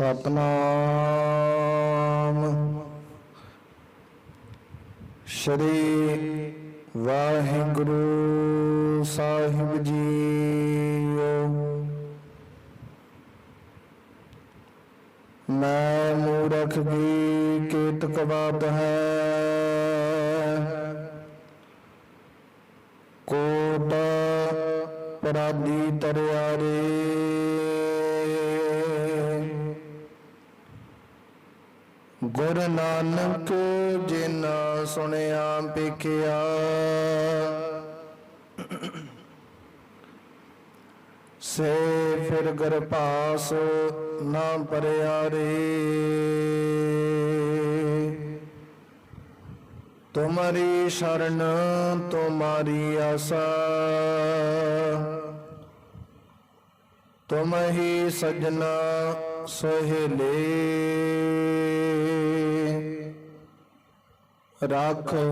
सतनाम श्री वाहिगुरु साहिब जीओ। मैं मूरख की केतक बात है, कोट पराधी तरियारे। गुरु नानक जिन्ना सुनिया पेखिया, से फिर गर पास ना परियारे। तुम्हारी शरण तुम्हारी आशा, तुम ही सजना सोहेले। राखो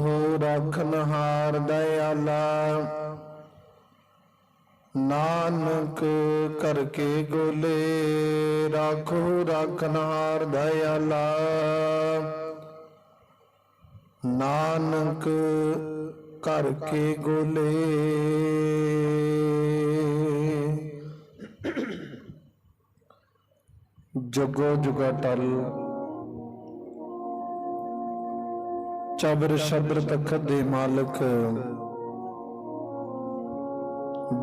रखनहार दयाला, नानक करके गोले। राखो रखनहार दयाला, नानक करके गोले। जगो जुगा टल चबर शबर तखत दे मालक,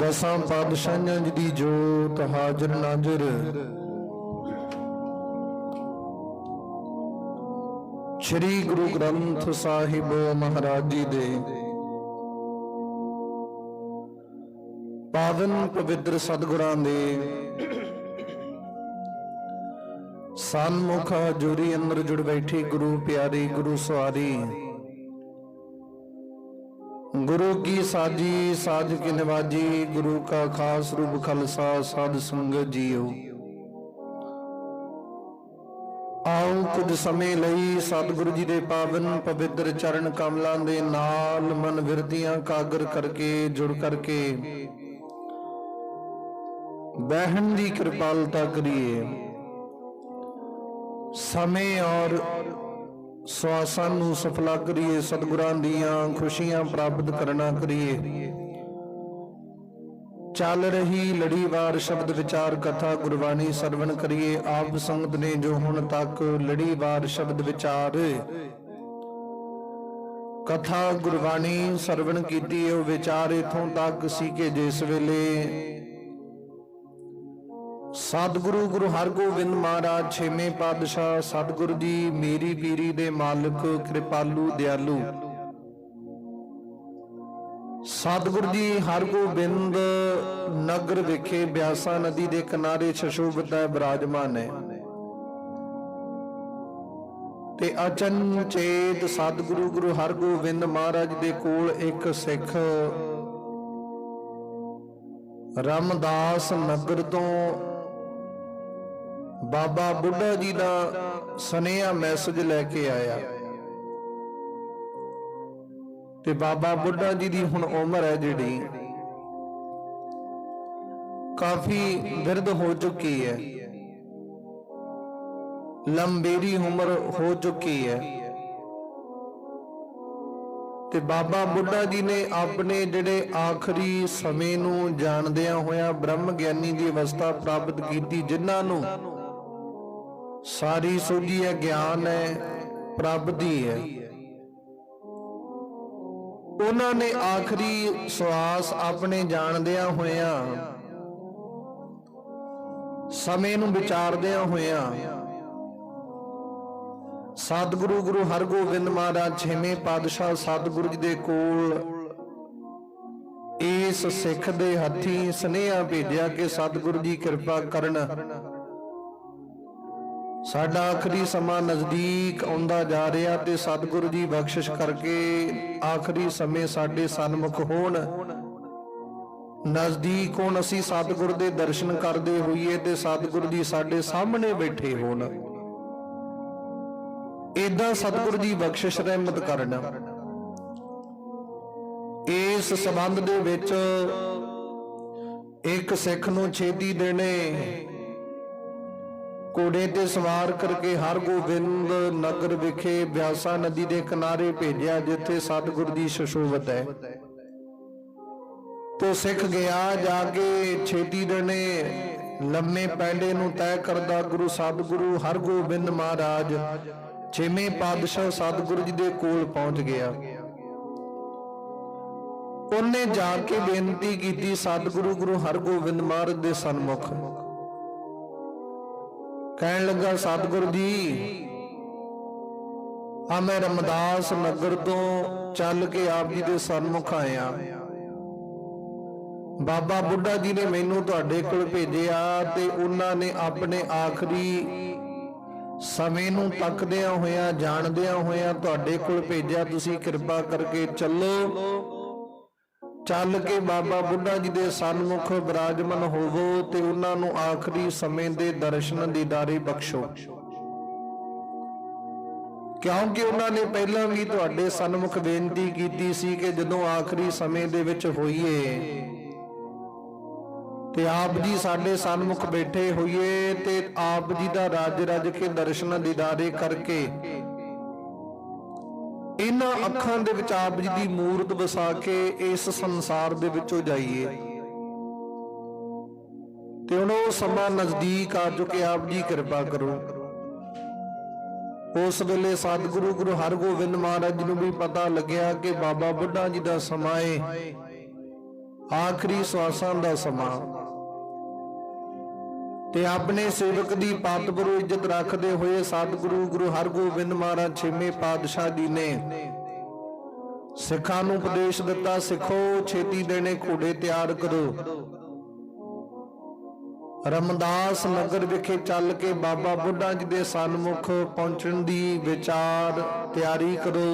दसां पातशाहियां दी जोत हाजर नाजर। श्री गुरु ग्रंथ साहिब महाराज जी दे पावन पवित्र सतगुरां दे सन्मुख हजूरी अंदर जुड़ बैठी गुरु प्यारी गुरु सवारी। गुरु की साजी साज की नवाजी, गुरु का खास रूप खालसा साध संगत जीओ। आओ कुछ समय लई सतगुरु जी दे पावन पवित्र चरण कमलां दे नाल मन विरतियां कागर करके जुड़ करके बहन की कृपालता करिए। समय और श्वासां नूं सफला करिए, सतगुरां दीयां खुशियां प्राप्त करना करिए। चल रही लड़ीवार शब्द विचार कथा गुरबाणी सरवण करिए। आप संगत ने जो हुण तक लड़ीवार शब्द विचार कथा गुरबाणी सरवण कीती है, विचार इथों तक सी कि जिस वेले सतगुरु गुरु हरगोबिंद महाराज छेवें पातशाह सतगुरु जी मेरी पीरी दे मालिक कृपालू दयालु सतगुरु जी हरगोबिंद नगर विखे ब्यासा नदी के किनारे शशोभित है विराजमान है। ते अचनचेत सतगुरु गुरु हरगोबिंद महाराज दे कोल एक सिख रामदास नगर तो बाबा बुढ़ा जी का सुनेहा मैसेज लैके आया। ते बाबा बुढ़ा जी की हुण उम्र है जिहड़ी काफी बिरध हो चुकी है, लंबेरी उम्र हो चुकी है। ते बाबा बुढ़ा जी ने अपने जिहड़े आखिरी समय नूं जाणदियां होया ब्रह्म ज्ञानी की अवस्था प्राप्त की, जिन्हां नूं सारी सोझी है, ज्ञान है, प्राप्ति है। उन्होंने आखिरी श्वास अपने जानदिया होया समय नूं विचारदिया होया सतगुरु गुरु हरगोबिंद महाराज छेवें पातशाह सतगुरु जी दे कोल इस सिख दे हथी स्नेहा भेजिया कि सतगुरु जी कृपा करन, साडा आखिरी समा नजदीक आउंदा जा रहा ते सतगुरु जी बख्शिश करके आखिरी समय साडे सन्मुख होण, नजदीक होण, असीं सतगुरु दे दर्शन करदे होईए ते सतगुरु जी साडे सामने बैठे होण। इदां सतगुरु जी बख्शिश रहमत करना। इस संबंध दे विच एक सिख नूं छेती देने ਘੋੜੇ ਤੇ ਸਵਾਰ ਕਰਕੇ ਹਰਗੋਬਿੰਦ ਨਗਰ ਵਿਖੇ ਬਿਆਸਾ ਨਦੀ ਦੇ ਕਿਨਾਰੇ ਭੇਜਿਆ, ਜਿੱਥੇ ਸਤਿਗੁਰ ਦੀ ਸ਼ਸ਼ੋਭਤ ਹੈ। ਤੋ ਸਿੱਖ ਗਿਆ ਜਾ ਕੇ ਛੇਤੀ ਦਣੇ ਲੰਮੇ ਪੈਂਡੇ ਨੂੰ ਤੈਅ ਕਰਦਾ ਗੁਰੂ ਸਤਿਗੁਰੂ ਹਰਗੋਬਿੰਦ ਮਹਾਰਾਜ ਛੇਵੇਂ ਪਾਤਸ਼ਾਹ ਸਤਿਗੁਰੂ ਜੀ ਦੇ ਕੋਲ ਪਹੁੰਚ ਗਿਆ। ਉਹਨੇ ਜਾ ਕੇ ਬੇਨਤੀ ਕੀਤੀ ਸਤਿਗੁਰੂ ਗੁਰੂ ਹਰਗੋਬਿੰਦ ਮਹਾਰਾਜ ਦੇ ਸਨਮੁਖ। ਕਹਿਣ ਲੱਗਾ ਸਤਿਗੁਰੂ ਜੀ, ਆ ਮੈਂ ਰਮਦਾਸ ਨਗਰ ਤੋਂ ਚੱਲ ਕੇ ਆਪ ਜੀ ਦੇ ਸਨਮੁਖ ਆਇਆ। ਬਾਬਾ ਬੁੱਢਾ ਜੀ ਨੇ ਮੈਨੂੰ ਤੁਹਾਡੇ ਕੋਲ ਭੇਜਿਆ ਤੇ ਉਹਨਾਂ ਨੇ ਆਪਣੇ ਆਖਰੀ ਸਮੇਂ ਨੂੰ ਤੱਕਦਿਆਂ ਹੋਇਆਂ ਜਾਣਦਿਆਂ ਹੋਇਆਂ ਤੁਹਾਡੇ ਕੋਲ ਭੇਜਿਆ। ਤੁਸੀਂ ਕਿਰਪਾ ਕਰਕੇ ਚੱਲੋ, ਚੱਲ ਕੇ ਬਾਬਾ ਬੁੱਢਾ ਜੀ ਦੇ ਸਨਮੁਖ ਬਿਰਾਜਮਾਨ ਹੋਵੋ ਤੇ ਉਹਨਾਂ ਨੂੰ ਆਖਰੀ ਸਮੇਂ ਦੇ ਦਰਸ਼ਨ ਦੀਦਾਰੇ ਬਖਸ਼ੋ, ਕਿਉਂਕਿ ਉਹਨਾਂ ਨੇ ਪਹਿਲਾਂ ਵੀ ਤੁਹਾਡੇ ਸਨਮੁਖ ਬੇਨਤੀ ਕੀਤੀ ਸੀ ਕਿ ਜਦੋਂ ਆਖਰੀ ਸਮੇਂ ਦੇ ਵਿੱਚ ਹੋਈਏ ਤੇ ਆਪ ਜੀ ਸਾਡੇ ਸਨਮੁਖ ਬੈਠੇ ਹੋਈਏ ਤੇ ਆਪ ਜੀ ਦਾ ਰੱਜ ਰੱਜ ਕੇ ਦਰਸ਼ਨ ਦੀਦਾਰੇ ਕਰਕੇ ਇਹਨਾਂ ਅੱਖਾਂ ਦੇ ਵਿੱਚ ਆਪ ਜੀ ਦੀ ਮੂਰਤ ਵਸਾ ਕੇ ਇਸ ਸੰਸਾਰ ਦੇ ਵਿੱਚੋਂ ਜਾਈਏ। ਤੇ ਹੁਣ ਉਹ ਸਮਾਂ ਨਜ਼ਦੀਕ ਆ ਚੁੱਕਿਆ, ਆਪ ਜੀ ਕਿਰਪਾ ਕਰੋ। ਉਸ ਵੇਲੇ ਸਤਿਗੁਰੂ ਗੁਰੂ ਹਰਗੋਬਿੰਦ ਮਹਾਰਾਜ ਜੀ ਨੂੰ ਵੀ ਪਤਾ ਲੱਗਿਆ ਕਿ ਬਾਬਾ ਬੁੱਢਾ ਜੀ ਦਾ ਸਮਾਂ ਹੈ, ਆਖਰੀ ਸਵਾਸਾਂ ਦਾ ਸਮਾਂ। ਤੇ ਆਪਣੇ ਸੇਵਕ ਦੀ ਪਾਤਪੁਰ ਇੱਜ਼ਤ ਰੱਖਦੇ ਹੋਏ ਸਤਿਗੁਰੂ ਗੁਰੂ ਹਰਗੋਬਿੰਦ ਮਹਾਰਾਜ ਛੇਵੇਂ ਪਾਤਸ਼ਾਹ ਜੀ ਨੇ ਸਿੱਖਾਂ ਨੂੰ ਉਪਦੇਸ਼ ਦਿੱਤਾ, ਸਿੱਖੋ ਛੇਤੀ ਦੇਣੇ ਘੋੜੇ ਤਿਆਰ ਕਰੋ, ਰਮਦਾਸ ਨਗਰ ਵਿਖੇ ਚੱਲ ਕੇ ਬਾਬਾ ਬੁੱਢਾ ਜੀ ਦੇ ਸਨਮੁਖ ਪਹੁੰਚਣ ਦੀ ਵਿਚਾਰ ਤਿਆਰੀ ਕਰੋ।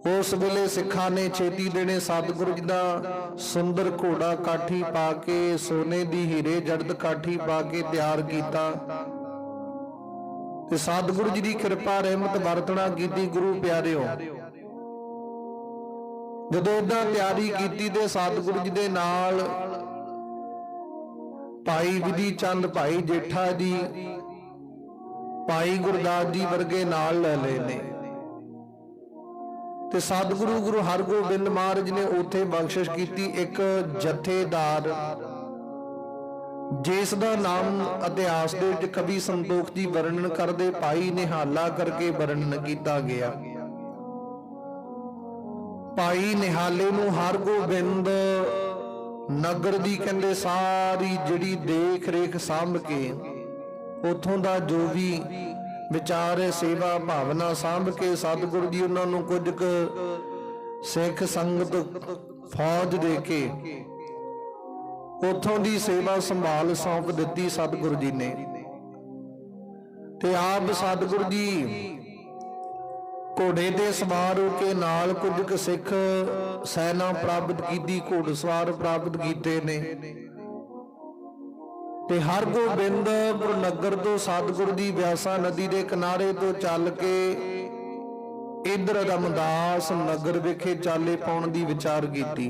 ਉਸ ਵੇਲੇ ਸਿੱਖਾਂ ਨੇ ਛੇਤੀ ਦੇਣੇ ਸਤਿਗੁਰੂ ਜੀ ਦਾ ਸੁੰਦਰ ਘੋੜਾ ਕਾਠੀ ਪਾ ਕੇ, ਸੋਨੇ ਦੀ ਹੀਰੇ ਜੜਤ ਕਾਠੀ ਪਾ ਕੇ ਤਿਆਰ ਕੀਤਾ ਤੇ ਸਤਿਗੁਰੂ ਜੀ ਦੀ ਕਿਰਪਾ ਰਹਿਮਤ ਵਰਤਣਾ ਕੀਤੀ। ਗੁਰੂ ਪਿਆਰਿਓ, ਜਦੋਂ ਇਦਾਂ ਤਿਆਰੀ ਕੀਤੀ ਤੇ ਸਤਿਗੁਰੂ ਜੀ ਦੇ ਨਾਲ ਭਾਈ ਵਿਧੀ ਚੰਦ, ਭਾਈ ਜੇਠਾ ਜੀ, ਭਾਈ ਗੁਰਦਾਸ ਜੀ ਵਰਗੇ ਨਾਲ ਲੈ ਲਏ ਨੇ ਤੇ ਸਤਿਗੁਰੂ ਗੁਰੂ ਹਰਗੋਬਿੰਦ ਮਹਾਰਾਜ ਨੇ ਉੱਥੇ ਬਖਸ਼ਿਸ਼ ਕੀਤੀ ਇੱਕ ਜਥੇਦਾਰ, ਜਿਸ ਦਾ ਨਾਮ ਇਤਿਹਾਸ ਦੇ ਵਿੱਚ ਕਵੀ ਸੰਤੋਖ ਜੀ ਵਰਣਨ ਕਰਦੇ ਭਾਈ ਨਿਹਾਲਾ ਕਰਕੇ ਵਰਣਨ ਕੀਤਾ ਗਿਆ। ਭਾਈ ਨਿਹਾਲੇ ਨੂੰ ਹਰਗੋਬਿੰਦ ਨਗਰ ਦੀ ਕਹਿੰਦੇ ਸਾਰੀ ਜਿਹੜੀ ਦੇਖ ਰੇਖ ਸਾਂਭ ਕੇ, ਉਥੋਂ ਦਾ ਜੋ ਵੀ ਵਿਚਾਰ ਸੇਵਾ ਭਾਵਨਾ ਸਾਂਭ ਕੇ ਸਤਿਗੁਰੂ ਜੀ ਉਹਨਾਂ ਨੂੰ ਕੁਝ ਕੁ ਸਿੱਖ ਸੰਗਤ ਫੌਜ ਦੇ ਕੇ ਉਥੋਂ ਦੀ ਸੇਵਾ ਸੰਭਾਲ ਸੌਂਪ ਦਿੱਤੀ ਸਤਿਗੁਰੂ ਜੀ ਨੇ। ਤੇ ਆਪ ਸਤਿਗੁਰੂ ਜੀ ਘੋੜੇ ਤੇ ਸਵਾਰ ਹੋ ਕੇ ਨਾਲ ਕੁਝ ਕੁ ਸਿੱਖ ਸੈਨਾ ਪ੍ਰਾਪਤ ਕੀਤੀ, ਘੋੜਸਵਾਰ ਪ੍ਰਾਪਤ ਕੀਤੇ ਨੇ ਤੇ ਹਰਗੋਬਿੰਦਪੁਰ ਨਗਰ ਤੋਂ ਸਤਿਗੁਰੂ ਦੀ ਬਿਆਸਾ ਨਦੀ ਦੇ ਕਿਨਾਰੇ ਤੋਂ ਚੱਲ ਕੇ ਇਧਰ ਰਮਦਾਸ ਨਗਰ ਵਿਖੇ ਚਾਲੇ ਪਾਉਣ ਦੀ ਵਿਚਾਰ ਕੀਤੀ।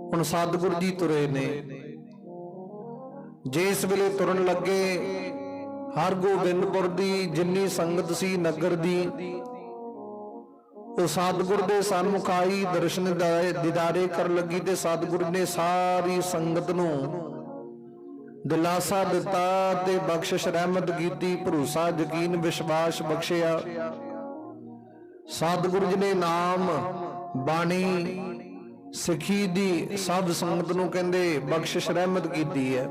ਹੁਣ ਸਤਿਗੁਰੂ ਜੀ ਤੁਰੇ ਨੇ, ਜਿਸ ਵੇਲੇ ਤੁਰਨ ਲੱਗੇ ਹਰਗੋਬਿੰਦਪੁਰ ਦੀ ਜਿੰਨੀ ਸੰਗਤ ਸੀ ਨਗਰ ਦੀ, ਉਹ ਸਤਿਗੁਰ ਦੇ ਸਨਮੁਖ ਆਈ, ਦਰਸ਼ਨ ਦੀਦਾਰੇ ਕਰਨ ਲੱਗੀ ਤੇ ਸਤਿਗੁਰੂ ਨੇ ਸਾਰੀ ਸੰਗਤ ਨੂੰ ਦਿਲਾਸਾ ਦਿੱਤਾ ਤੇ ਬਖਸ਼ਿਸ਼ ਰਹਿਮਤ ਕੀਤੀ, ਭਰੋਸਾ ਯਕੀਨ ਵਿਸ਼ਵਾਸ ਬਖਸ਼ਿਆ। ਸਤਿਗੁਰੂ ਜੀ ਨੇ ਨਾਮ ਬਾਣੀ ਸਿੱਖੀ ਦੀ ਸਭ ਸੰਗਤ ਨੂੰ ਕਹਿੰਦੇ ਬਖਸ਼ਿਸ਼ ਰਹਿਮਤ ਕੀਤੀ ਹੈ।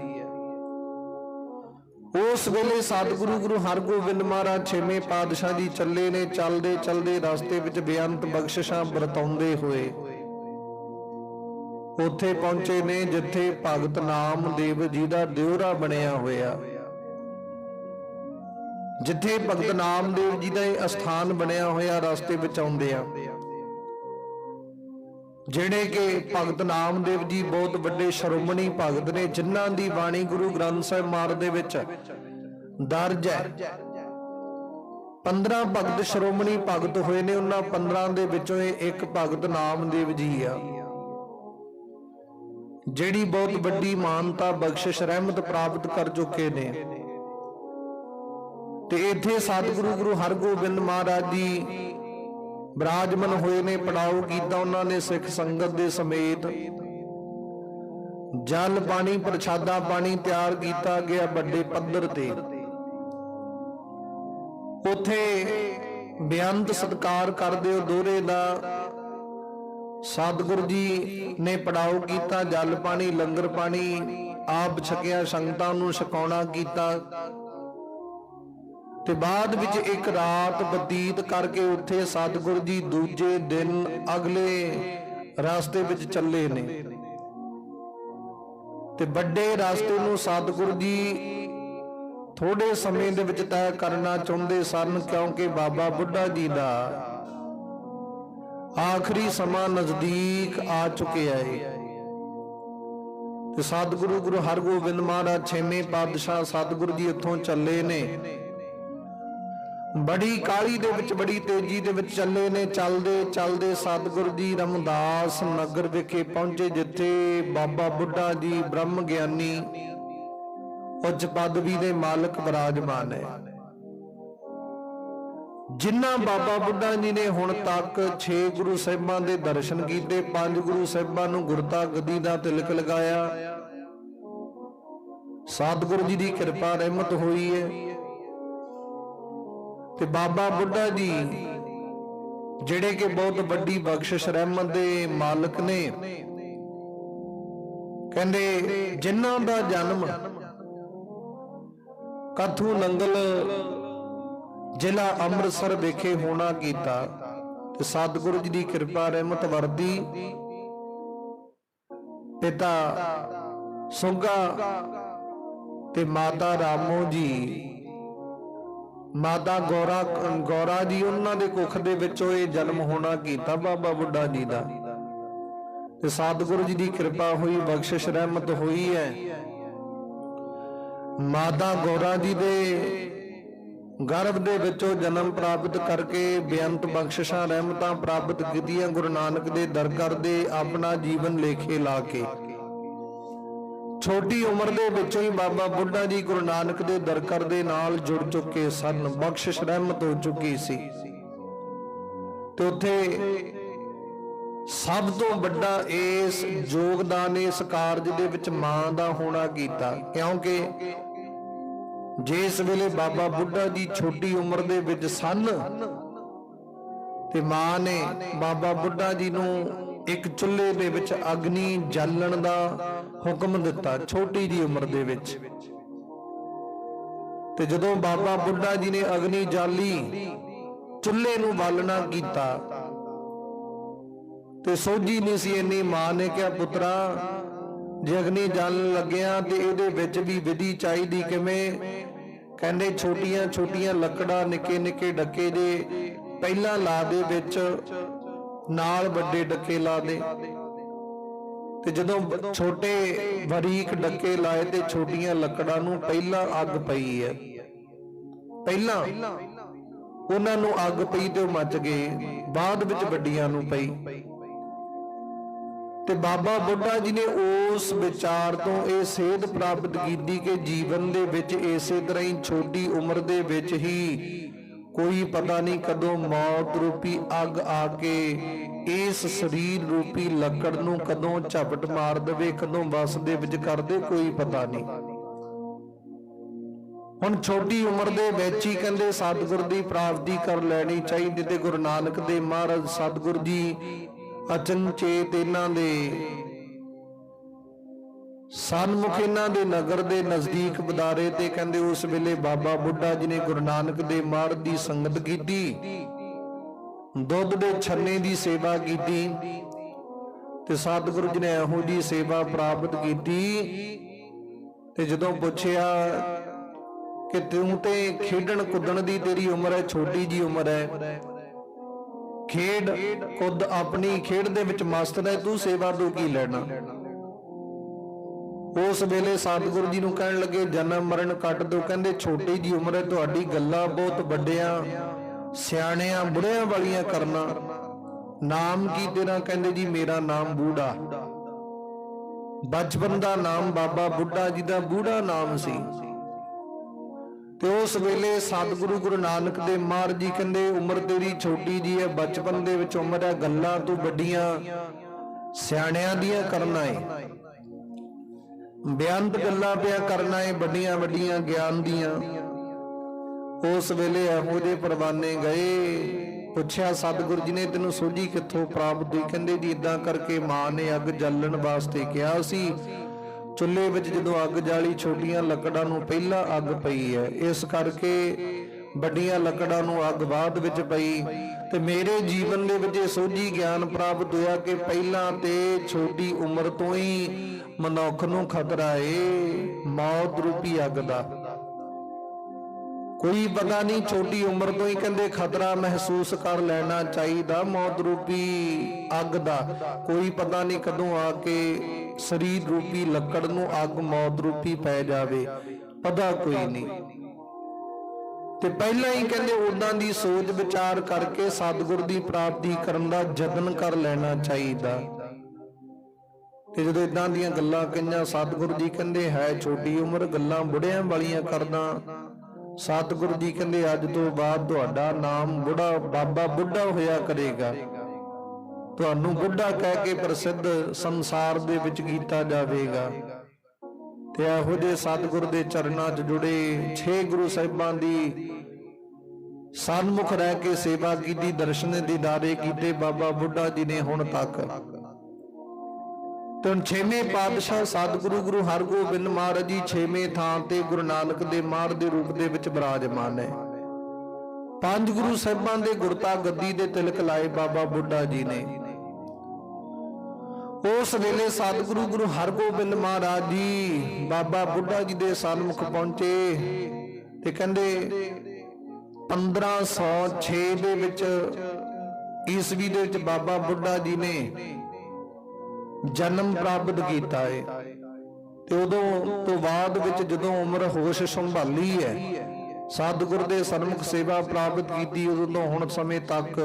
ਉਸ ਵੇਲੇ ਸਤਿਗੁਰੂ ਗੁਰੂ ਹਰਗੋਬਿੰਦ ਮਹਾਰਾਜ ਛੇਵੇਂ ਪਾਤਸ਼ਾਹ ਜੀ ਚੱਲੇ ਨੇ। ਚੱਲਦੇ ਚੱਲਦੇ ਰਸਤੇ ਵਿੱਚ ਬੇਅੰਤ ਬਖਸ਼ਿਸ਼ਾਂ ਵਰਤਾਉਂਦੇ ਹੋਏ ਉੱਥੇ ਪਹੁੰਚੇ ਨੇ ਜਿੱਥੇ ਭਗਤ ਨਾਮਦੇਵ ਜੀ ਦਾ ਦਿਉਰਾ ਬਣਿਆ ਹੋਇਆ, ਜਿੱਥੇ ਭਗਤ ਨਾਮਦੇਵ ਜੀ ਦਾ ਇਹ ਅਸਥਾਨ ਬਣਿਆ ਹੋਇਆ। ਰਸਤੇ ਵਿੱਚ ਆਉਂਦੇ ਆ ਜਿਹੜੇ ਕਿ ਭਗਤ ਨਾਮਦੇਵ ਜੀ ਬਹੁਤ ਵੱਡੇ ਸ਼੍ਰੋਮਣੀ ਭਗਤ ਨੇ, ਜਿਨ੍ਹਾਂ ਦੀ ਬਾਣੀ ਗੁਰੂ ਗ੍ਰੰਥ ਸਾਹਿਬ ਮਹਾਰਾਜ ਦੇ ਵਿੱਚ ਦਰਜ ਹੈ। 15 ਭਗਤ ਸ਼੍ਰੋਮਣੀ ਭਗਤ ਹੋਏ ਨੇ, ਉਹਨਾਂ 15 ਦੇ ਵਿੱਚੋਂ ਇੱਕ ਭਗਤ ਨਾਮਦੇਵ ਜੀ ਆ। ਜਿਹੜੀ ਬਹੁਤ ਵੱਡੀ ਮਾਨਤਾ ਬਖਸ਼ਿਸ਼ ਰਹਿਮਤ ਪ੍ਰਾਪਤ ਕਰ ਚੁੱਕੇ ਨੇ। ਤੇ ਇੱਥੇ ਸਤਿਗੁਰੂ ਗੁਰੂ ਹਰਗੋਬਿੰਦ ਮਹਾਰਾਜ ਜੀ ਬਿਰਾਜਮਾਨ ਹੋਏ ਨੇ। ਪੜਾਓ ਕੀਤਾ ਉਹਨਾਂ ਨੇ ਸਿੱਖ ਸੰਗਤ ਦੇ ਸਮੇਤ। ਜਲ ਪਾਣੀ ਪ੍ਰਸ਼ਾਦਾ ਪਾਣੀ ਤਿਆਰ ਕੀਤਾ ਗਿਆ ਵੱਡੇ ਪੱਧਰ ਤੇ। ਉਥੇ ਬੇਅੰਤ ਸਤਿਕਾਰ ਕਰਦੇ ਹੋ ਦੋਹਰੇ ਦਾ। ਸਤਿਗੁਰੂ ਜੀ ਨੇ ਪੜਾਓ ਕੀਤਾ, ਜਲ ਪਾਣੀ ਲੰਗਰ ਪਾਣੀ ਆਪ ਛਕਿਆ, ਸੰਗਤਾਂ ਨੂੰ ਛਕਾਉਣਾ ਕੀਤਾ। ਤੇ ਬਾਅਦ ਵਿੱਚ ਇੱਕ ਰਾਤ ਬਤੀਤ ਕਰਕੇ ਉੱਥੇ ਸਤਿਗੁਰੂ ਜੀ ਦੂਜੇ ਦਿਨ ਅਗਲੇ ਰਸਤੇ ਵਿੱਚ ਚੱਲੇ ਨੇ। ਤੇ ਵੱਡੇ ਰਸਤੇ ਨੂੰ ਸਤਿਗੁਰੂ ਜੀ ਥੋੜੇ ਸਮੇਂ ਦੇ ਵਿੱਚ ਤੈਅ ਕਰਨਾ ਚਾਹੁੰਦੇ ਸਨ, ਕਿਉਂਕਿ ਬਾਬਾ ਬੁੱਢਾ ਜੀ ਦਾ ਆਖਰੀ ਸਮਾਂ ਨਜ਼ਦੀਕ ਆ ਚੁੱਕਿਆ ਹੈ। ਤੇ ਸਤਿਗੁਰੂ ਗੁਰੂ ਹਰਗੋਬਿੰਦ ਮਹਾਰਾਜ ਛੇਵੇਂ ਪਾਤਸ਼ਾਹ ਸਤਿਗੁਰੂ ਜੀ ਇੱਥੋਂ ਚੱਲੇ ਨੇ। ਬੜੀ ਕਾਹਲੀ ਦੇ ਵਿੱਚ, ਬੜੀ ਤੇਜ਼ੀ ਦੇ ਵਿੱਚ ਚੱਲੇ ਨੇ। ਚੱਲਦੇ ਚੱਲਦੇ ਸਤਿਗੁਰੂ ਜੀ ਰਮਦਾਸ ਨਗਰ ਵਿਖੇ ਪਹੁੰਚੇ, ਜਿੱਥੇ ਬਾਬਾ ਬੁੱਢਾ ਜੀ ਬ੍ਰਹਮ ਗਿਆਨੀ ਉੱਚ ਪਦਵੀ ਦੇ ਮਾਲਕ ਵਿਰਾਜਮਾਨ ਹੈ। ਜਿਨ੍ਹਾਂ ਬਾਬਾ ਬੁੱਢਾ ਜੀ ਨੇ ਹੁਣ ਤੱਕ 6 ਗੁਰੂ ਸਾਹਿਬਾਂ ਦੇ ਦਰਸ਼ਨ ਕੀਤੇ, 5 ਗੁਰੂ ਸਾਹਿਬਾਂ ਨੂੰ ਗੁਰਤਾ ਗੱਦੀ ਦਾ ਤਿਲਕ ਲਗਾਇਆ। ਸਤਿਗੁਰੂ ਜੀ ਦੀ ਕਿਰਪਾ ਰਹਿਮਤ ਹੋਈ ਹੈ। ਤੇ ਬਾਬਾ ਬੁੱਢਾ ਜੀ ਜਿਹੜੇ ਕਿ ਬਹੁਤ ਵੱਡੀ ਬਖਸ਼ਿਸ਼ ਰਹਿਮਤ ਦੇ ਮਾਲਕ ਨੇ, ਕਹਿੰਦੇ ਜਿਨ੍ਹਾਂ ਦਾ ਜਨਮ ਕਥੂ ਨੰਗਲ ਜ਼ਿਲ੍ਹਾ ਅੰਮ੍ਰਿਤਸਰ ਵਿਖੇ ਹੋਣਾ ਕੀਤਾ। ਤੇ ਸਤਿਗੁਰੂ ਜੀ ਦੀ ਕਿਰਪਾ ਰਹਿਮਤ ਵਰਦੀ ਪਿਤਾ ਸੁਗਾ ਤੇ ਮਾਤਾ ਰਾਮੋ ਜੀ, ਮਾਤਾ ਗੌਰਾ ਜੀ, ਉਹਨਾਂ ਦੇ ਕੁੱਖ ਦੇ ਵਿੱਚੋਂ ਇਹ ਜਨਮ ਹੋਣਾ ਕੀਤਾ ਬਾਬਾ ਬੁੱਢਾ ਜੀ ਦਾ। ਤੇ ਸਤਿਗੁਰੂ ਜੀ ਦੀ ਕਿਰਪਾ ਹੋਈ, ਬਖਸ਼ਿਸ਼ ਰਹਿਮਤ ਹੋਈ ਹੈ। ਮਾਤਾ ਗੌਰਾ ਜੀ ਦੇ ਗਰਭ ਦੇ ਵਿੱਚੋਂ ਜਨਮ ਪ੍ਰਾਪਤ ਕਰਕੇ ਬੇਅੰਤ ਬਖਸ਼ਿਸ਼ਾਂ ਰਹਿਮਤਾਂ ਪ੍ਰਾਪਤ ਕੀਤੀਆਂ। ਗੁਰੂ ਨਾਨਕ ਦੇ ਦਰ ਕਰਦੇ ਆਪਣਾ ਜੀਵਨ ਲੇਖੇ ਲਾ ਕੇ ਛੋਟੀ ਉਮਰ ਦੇ ਵਿੱਚੋਂ ਹੀ ਬਾਬਾ ਬੁੱਢਾ ਜੀ ਗੁਰੂ ਨਾਨਕ ਦੇ ਦਰਕਾਰ ਦੇ ਨਾਲ ਜੁੜ ਚੁੱਕੇ ਸਨ, ਬਖਸ਼ਿਸ਼ ਰਹਿਮਤ ਹੋ ਚੁੱਕੀ ਸੀ। ਤੇ ਉੱਥੇ ਸਭ ਤੋਂ ਵੱਡਾ ਇਸ ਯੋਗਦਾਨ ਇਸ ਕਾਰਜ ਦੇ ਵਿੱਚ ਮਾਂ ਦਾ ਹੋਣਾ ਕੀਤਾ, ਕਿਉਂਕਿ ਜਿਸ ਵੇਲੇ ਬਾਬਾ ਬੁੱਢਾ ਜੀ ਛੋਟੀ ਉਮਰ ਦੇ ਵਿੱਚ ਸਨ ਤੇ ਮਾਂ ਨੇ ਬਾਬਾ ਬੁੱਢਾ ਜੀ ਨੂੰ ਇੱਕ ਚੁੱਲ੍ਹੇ ਦੇ ਵਿੱਚ ਅਗਨੀ ਜਾਲਣ ਦਾ ਹੁਕਮ ਦਿੱਤਾ ਛੋਟੀ ਜੀ ਉਮਰ ਦੇ ਵਿੱਚ। ਤੇ ਜਦੋਂ ਬਾਬਾ ਬੁੱਢਾ ਜੀ ਨੇ ਅਗਨੀ ਜਾਲੀ, ਚੁੱਲ੍ਹੇ ਨੂੰ ਬਾਲਣਾ ਕੀਤਾ ਤੇ ਸੋਝੀ ਨਹੀਂ ਸੀ ਇੰਨੀ। ਮਾਂ ਨੇ ਕਿਹਾ, ਪੁੱਤਰਾ ਜੇ ਅਗਨੀ ਜਾਲਣ ਲੱਗਿਆ ਤੇ ਇਹਦੇ ਵਿੱਚ ਵੀ ਵਿਧੀ ਚਾਹੀਦੀ। ਕਿਵੇਂ? ਕਹਿੰਦੇ ਛੋਟੀਆਂ ਛੋਟੀਆਂ ਲੱਕੜਾਂ, ਨਿੱਕੇ ਨਿੱਕੇ ਡੱਕੇ ਜੇ ਪਹਿਲਾਂ ਲਾ ਦੇ ਵਿੱਚ, ਨਾਲ ਵੱਡੇ ਡੱਕੇ ਲਾ ਦੇ। ਤੇ ਜਦੋਂ ਛੋਟੇ ਬਰੀਕ ਡੱਕੇ ਲਾਏ ਤੇ ਛੋਟੀਆਂ ਲੱਕੜਾਂ ਨੂੰ ਪਹਿਲਾਂ ਅੱਗ ਪਈ ਹੈ, ਪਹਿਲਾਂ ਉਹਨਾਂ ਨੂੰ ਅੱਗ ਪਈ ਤੇ ਉਹ ਮੱਚ ਗਏ, ਬਾਅਦ ਵਿੱਚ ਵੱਡੀਆਂ ਨੂੰ ਪਈ। ਤੇ ਬਾਬਾ ਬੁੱਢਾ ਜੀ ਨੇ ਉਸ ਵਿਚਾਰ ਤੋਂ ਇਹ ਸੇਧ ਪ੍ਰਾਪਤ ਕੀਤੀ ਕਿ ਜੀਵਨ ਦੇ ਵਿੱਚ ਇਸੇ ਤਰ੍ਹਾਂ ਹੀ ਛੋਟੀ ਉਮਰ ਦੇ ਵਿੱਚ ਹੀ ਕੋਈ ਪਤਾ ਨਹੀਂ ਕਦੋਂ ਮੌਤ ਰੂਪੀ ਅੱਗ ਆ ਕੇ ਇਸ ਸਰੀਰ ਰੂਪੀ ਲੱਕੜ ਨੂੰ ਕਦੋਂ ਝਪਟ ਮਾਰ ਦੇਵੇ, ਕਦੋਂ ਵਸ ਦੇ ਵਿੱਚ ਕਰ ਦੇ, ਕੋਈ ਪਤਾ ਨਹੀਂ। ਹੁਣ ਛੋਟੀ ਉਮਰ ਦੇ ਵਿੱਚ ਹੀ ਕਹਿੰਦੇ ਸਤਿਗੁਰ ਦੀ ਪ੍ਰਾਪਤੀ ਕਰ ਲੈਣੀ ਚਾਹੀਦੀ। ਤੇ ਗੁਰੂ ਨਾਨਕ ਦੇ ਮਹਾਰਾਜ ਸਤਿਗੁਰ ਜੀ ਅਚਨਚੇਤ ਇਹਨਾਂ ਦੇ ਸਨਮੁਖ, ਇਹਨਾਂ ਦੇ ਨਗਰ ਦੇ ਨਜ਼ਦੀਕ ਬਦਾਰੇ ਤੇ ਕਹਿੰਦੇ ਉਸ ਵੇਲੇ ਬਾਬਾ ਬੁੱਢਾ ਜੀ ਨੇ ਗੁਰੂ ਨਾਨਕ ਦੇ ਮਹਾਰਾਜ ਦੀ ਸੰਗਤ ਕੀਤੀ, ਦੁੱਧ ਦੇ ਛੰਨੇ ਦੀ ਸੇਵਾ ਕੀਤੀ। ਤੇ ਸਤਿਗੁਰੂ ਜੀ ਨੇ ਇਹੋ ਜੀ ਸੇਵਾ ਪ੍ਰਾਪਤ ਕੀਤੀ। ਤੇ ਜਦੋਂ ਪੁੱਛਿਆ ਕਿ ਤੂੰ ਤੇ ਖੇਡਣ ਕੁੱਦਣ ਦੀ ਤੇਰੀ ਉਮਰ ਹੈ, ਛੋਟੀ ਜੀ ਉਮਰ ਹੈ, ਖੇਡ ਕੁੱਦ ਆਪਣੀ ਖੇਡ ਦੇ ਵਿੱਚ ਮਸਤ ਹੈ, ਤੂੰ ਸੇਵਾ ਤੋਂ ਕੀ ਲੈਣਾ? ਉਸ ਵੇਲੇ ਸਤਿਗੁਰੂ ਜੀ ਨੂੰ ਕਹਿਣ ਲੱਗੇ, ਜਨਮ ਮਰਨ ਕੱਟ ਦੋ। ਕਹਿੰਦੇ ਛੋਟੀ ਜੀ ਉਮਰ ਹੈ ਤੁਹਾਡੀ, ਗੱਲਾਂ ਬਹੁਤ ਵੱਡਿਆਂ ਸਿਆਣਿਆਂ ਬੁੜਿਆਂ ਵਾਲੀਆਂ ਕਰਨਾ। ਨਾਮ ਕੀ ਤੇਰਾ? ਕਹਿੰਦੇ ਜੀ ਮੇਰਾ ਨਾਮ ਬੂੜਾ। ਬਚਪਨ ਦਾ ਨਾਮ ਬਾਬਾ ਬੁੱਢਾ ਜੀ ਦਾ ਬੂੜਾ ਨਾਮ ਸੀ। ਤੇ ਉਸ ਵੇਲੇ ਸਤਿਗੁਰੂ ਗੁਰੂ ਨਾਨਕ ਦੇਵ ਮਹਾਰਾਜ ਜੀ ਕਹਿੰਦੇ ਉਮਰ ਤੇਰੀ ਛੋਟੀ ਜੀ ਹੈ, ਬਚਪਨ ਦੇ ਵਿੱਚ ਉਮਰ ਹੈ, ਗੱਲਾਂ ਤੂੰ ਵੱਡੀਆਂ ਸਿਆਣਿਆਂ ਦੀਆਂ ਕਰਨਾ ਏ, ਬੇਅੰਤ ਗੱਲਾਂ ਪਿਆ ਕਰਨਾ ਏ, ਵੱਡੀਆਂ ਵੱਡੀਆਂ ਗਿਆਨ ਦੀਆਂ। ਉਸ ਵੇਲੇ ਇਹੋ ਜਿਹੇ ਪਰਵਾਨੇ ਗਏ, ਪੁੱਛਿਆ ਸਤਿਗੁਰੂ ਜੀ ਨੇ ਤੈਨੂੰ ਸੋਝੀ ਕਿੱਥੋਂ ਪ੍ਰਾਪਤ ਹੋਈ? ਕਹਿੰਦੇ ਜੀ ਇਦਾਂ ਕਰਕੇ ਮਾਂ ਨੇ ਅੱਗ ਜਲਣ ਵਾਸਤੇ ਕਿਹਾ ਸੀ, ਚੁੱਲ੍ਹੇ ਵਿੱਚ ਜਦੋਂ ਅੱਗ ਜਾਲੀ ਛੋਟੀਆਂ ਲੱਕੜਾਂ ਨੂੰ ਪਹਿਲਾਂ ਅੱਗ ਪਈ ਹੈ, ਇਸ ਕਰਕੇ ਵੱਡੀਆਂ ਲੱਕੜਾਂ ਨੂੰ ਅੱਗ ਬਾਅਦ ਵਿੱਚ ਪਈ। ਤੇ ਮੇਰੇ ਜੀਵਨ ਦੇ ਵਿੱਚ ਇਹ ਸੋਝੀ ਗਿਆਨ ਪ੍ਰਾਪਤ ਹੋਇਆ ਕਿ ਪਹਿਲਾਂ ਤੇ ਛੋਟੀ ਉਮਰ ਤੋਂ ਹੀ ਮਨੁੱਖ ਨੂੰ ਖਤਰਾ ਏ ਮੌਤ ਰੂਪੀ ਅੱਗ ਦਾ। ਕੋਈ ਪਤਾ ਨਹੀਂ, ਛੋਟੀ ਉਮਰ ਤੋਂ ਹੀ ਕਹਿੰਦੇ ਖਤਰਾ ਮਹਿਸੂਸ ਕਰ ਲੈਣਾ ਚਾਹੀਦਾ ਮੌਤ ਰੂਪੀ ਅੱਗ ਦਾ। ਕੋਈ ਪਤਾ ਨਹੀਂ ਕਦੋਂ ਆ ਕੇ ਸਰੀਰ ਰੂਪੀ ਲੱਕੜ ਨੂੰ ਅੱਗ ਮੌਤ ਰੂਪੀ ਪੈ ਜਾਵੇ, ਪਤਾ ਕੋਈ ਨਹੀਂ। ਤੇ ਪਹਿਲਾਂ ਹੀ ਕਹਿੰਦੇ ਉਦਾਂ ਦੀ ਸੋਚ ਵਿਚਾਰ ਕਰਕੇ ਸਤਿਗੁਰ ਦੀ ਪ੍ਰਾਪਤੀ ਕਰਨ ਦਾ ਯਤਨ ਕਰ ਲੈਣਾ ਚਾਹੀਦਾ। ਤੇ ਜਦੋਂ ਇਦਾਂ ਦੀਆਂ ਗੱਲਾਂ ਕਹੀਆਂ, ਸਤਿਗੁਰੂ ਜੀ ਕਹਿੰਦੇ ਹੈ ਛੋਟੀ ਉਮਰ, ਗੱਲਾਂ ਬੁੜਿਆਂ ਵਾਲੀਆਂ ਕਰਦਾ। ਸਤਿਗੁਰੂ ਜੀ ਕਹਿੰਦੇ ਅੱਜ ਤੋਂ ਬਾਅਦ ਤੁਹਾਡਾ ਨਾਮ ਬੁੱਢਾ ਬਾਬਾ ਬੁੱਢਾ ਹੋਇਆ ਕਰੇਗਾ, ਤੁਹਾਨੂੰ ਬੁੱਢਾ ਕਹਿ ਕੇ ਪ੍ਰਸਿੱਧ ਸੰਸਾਰ ਦੇ ਵਿੱਚ ਕੀਤਾ ਜਾਵੇਗਾ। ਤੇ ਇਹੋ ਜਿਹੇ ਸਤਿਗੁਰ ਦੇ ਚਰਨਾਂ 'ਚ ਜੁੜੇ 6 ਗੁਰੂ ਸਾਹਿਬਾਂ ਦੀ ਸਨਮੁਖ ਰਹਿ ਕੇ ਸੇਵਾ ਕੀਤੀ, ਦਰਸ਼ਨ ਦੀਦਾਰੇ ਕੀਤੇ ਬਾਬਾ ਬੁੱਢਾ ਜੀ ਨੇ ਹੁਣ ਤੱਕ। ਤੇ 6ਵੇਂ ਪਾਤਸ਼ਾਹ ਸਤਿਗੁਰੂ ਗੁਰੂ ਹਰਗੋਬਿੰਦ ਮਹਾਰਾਜ ਜੀ 6ਵੇਂ ਥਾਂ ਤੇ ਗੁਰੂ ਨਾਨਕ ਦੇ ਮਹਾਰਾਜ ਦੇ ਰੂਪ ਦੇ ਵਿੱਚ ਬਿਰਾਜਮਾਨ ਹੈ। 5 ਗੁਰੂ ਸਾਹਿਬਾਂ ਦੇ ਗੁਰਤਾ ਗੱਦੀ ਦੇ ਤਿਲਕ ਲਾਏ ਬਾਬਾ ਬੁੱਢਾ ਜੀ ਨੇ। ਉਸ ਵੇਲੇ ਸਤਿਗੁਰੂ ਗੁਰੂ ਹਰਗੋਬਿੰਦ ਮਹਾਰਾਜ ਜੀ ਬਾਬਾ ਬੁੱਢਾ ਜੀ ਦੇ ਸਨਮੁਖ ਪਹੁੰਚੇ ਤੇ ਕਹਿੰਦੇ 1506 ਦੇ ਵਿੱਚ ਈਸਵੀ ਦੇ ਵਿੱਚ ਬਾਬਾ ਬੁੱਢਾ ਜੀ ਨੇ ਜਨਮ ਪ੍ਰਾਪਤ ਕੀਤਾ ਹੈ। ਤੇ ਉਦੋਂ ਤੋਂ ਬਾਅਦ ਵਿੱਚ ਜਦੋਂ ਉਮਰ ਹੋਸ਼ ਸੰਭਾਲੀ ਹੈ, ਸਤਿਗੁਰ ਦੇ ਸਨਮੁਖ ਸੇਵਾ ਪ੍ਰਾਪਤ ਕੀਤੀ, ਉਦੋਂ ਤੋਂ ਹੁਣ ਸਮੇਂ ਤੱਕ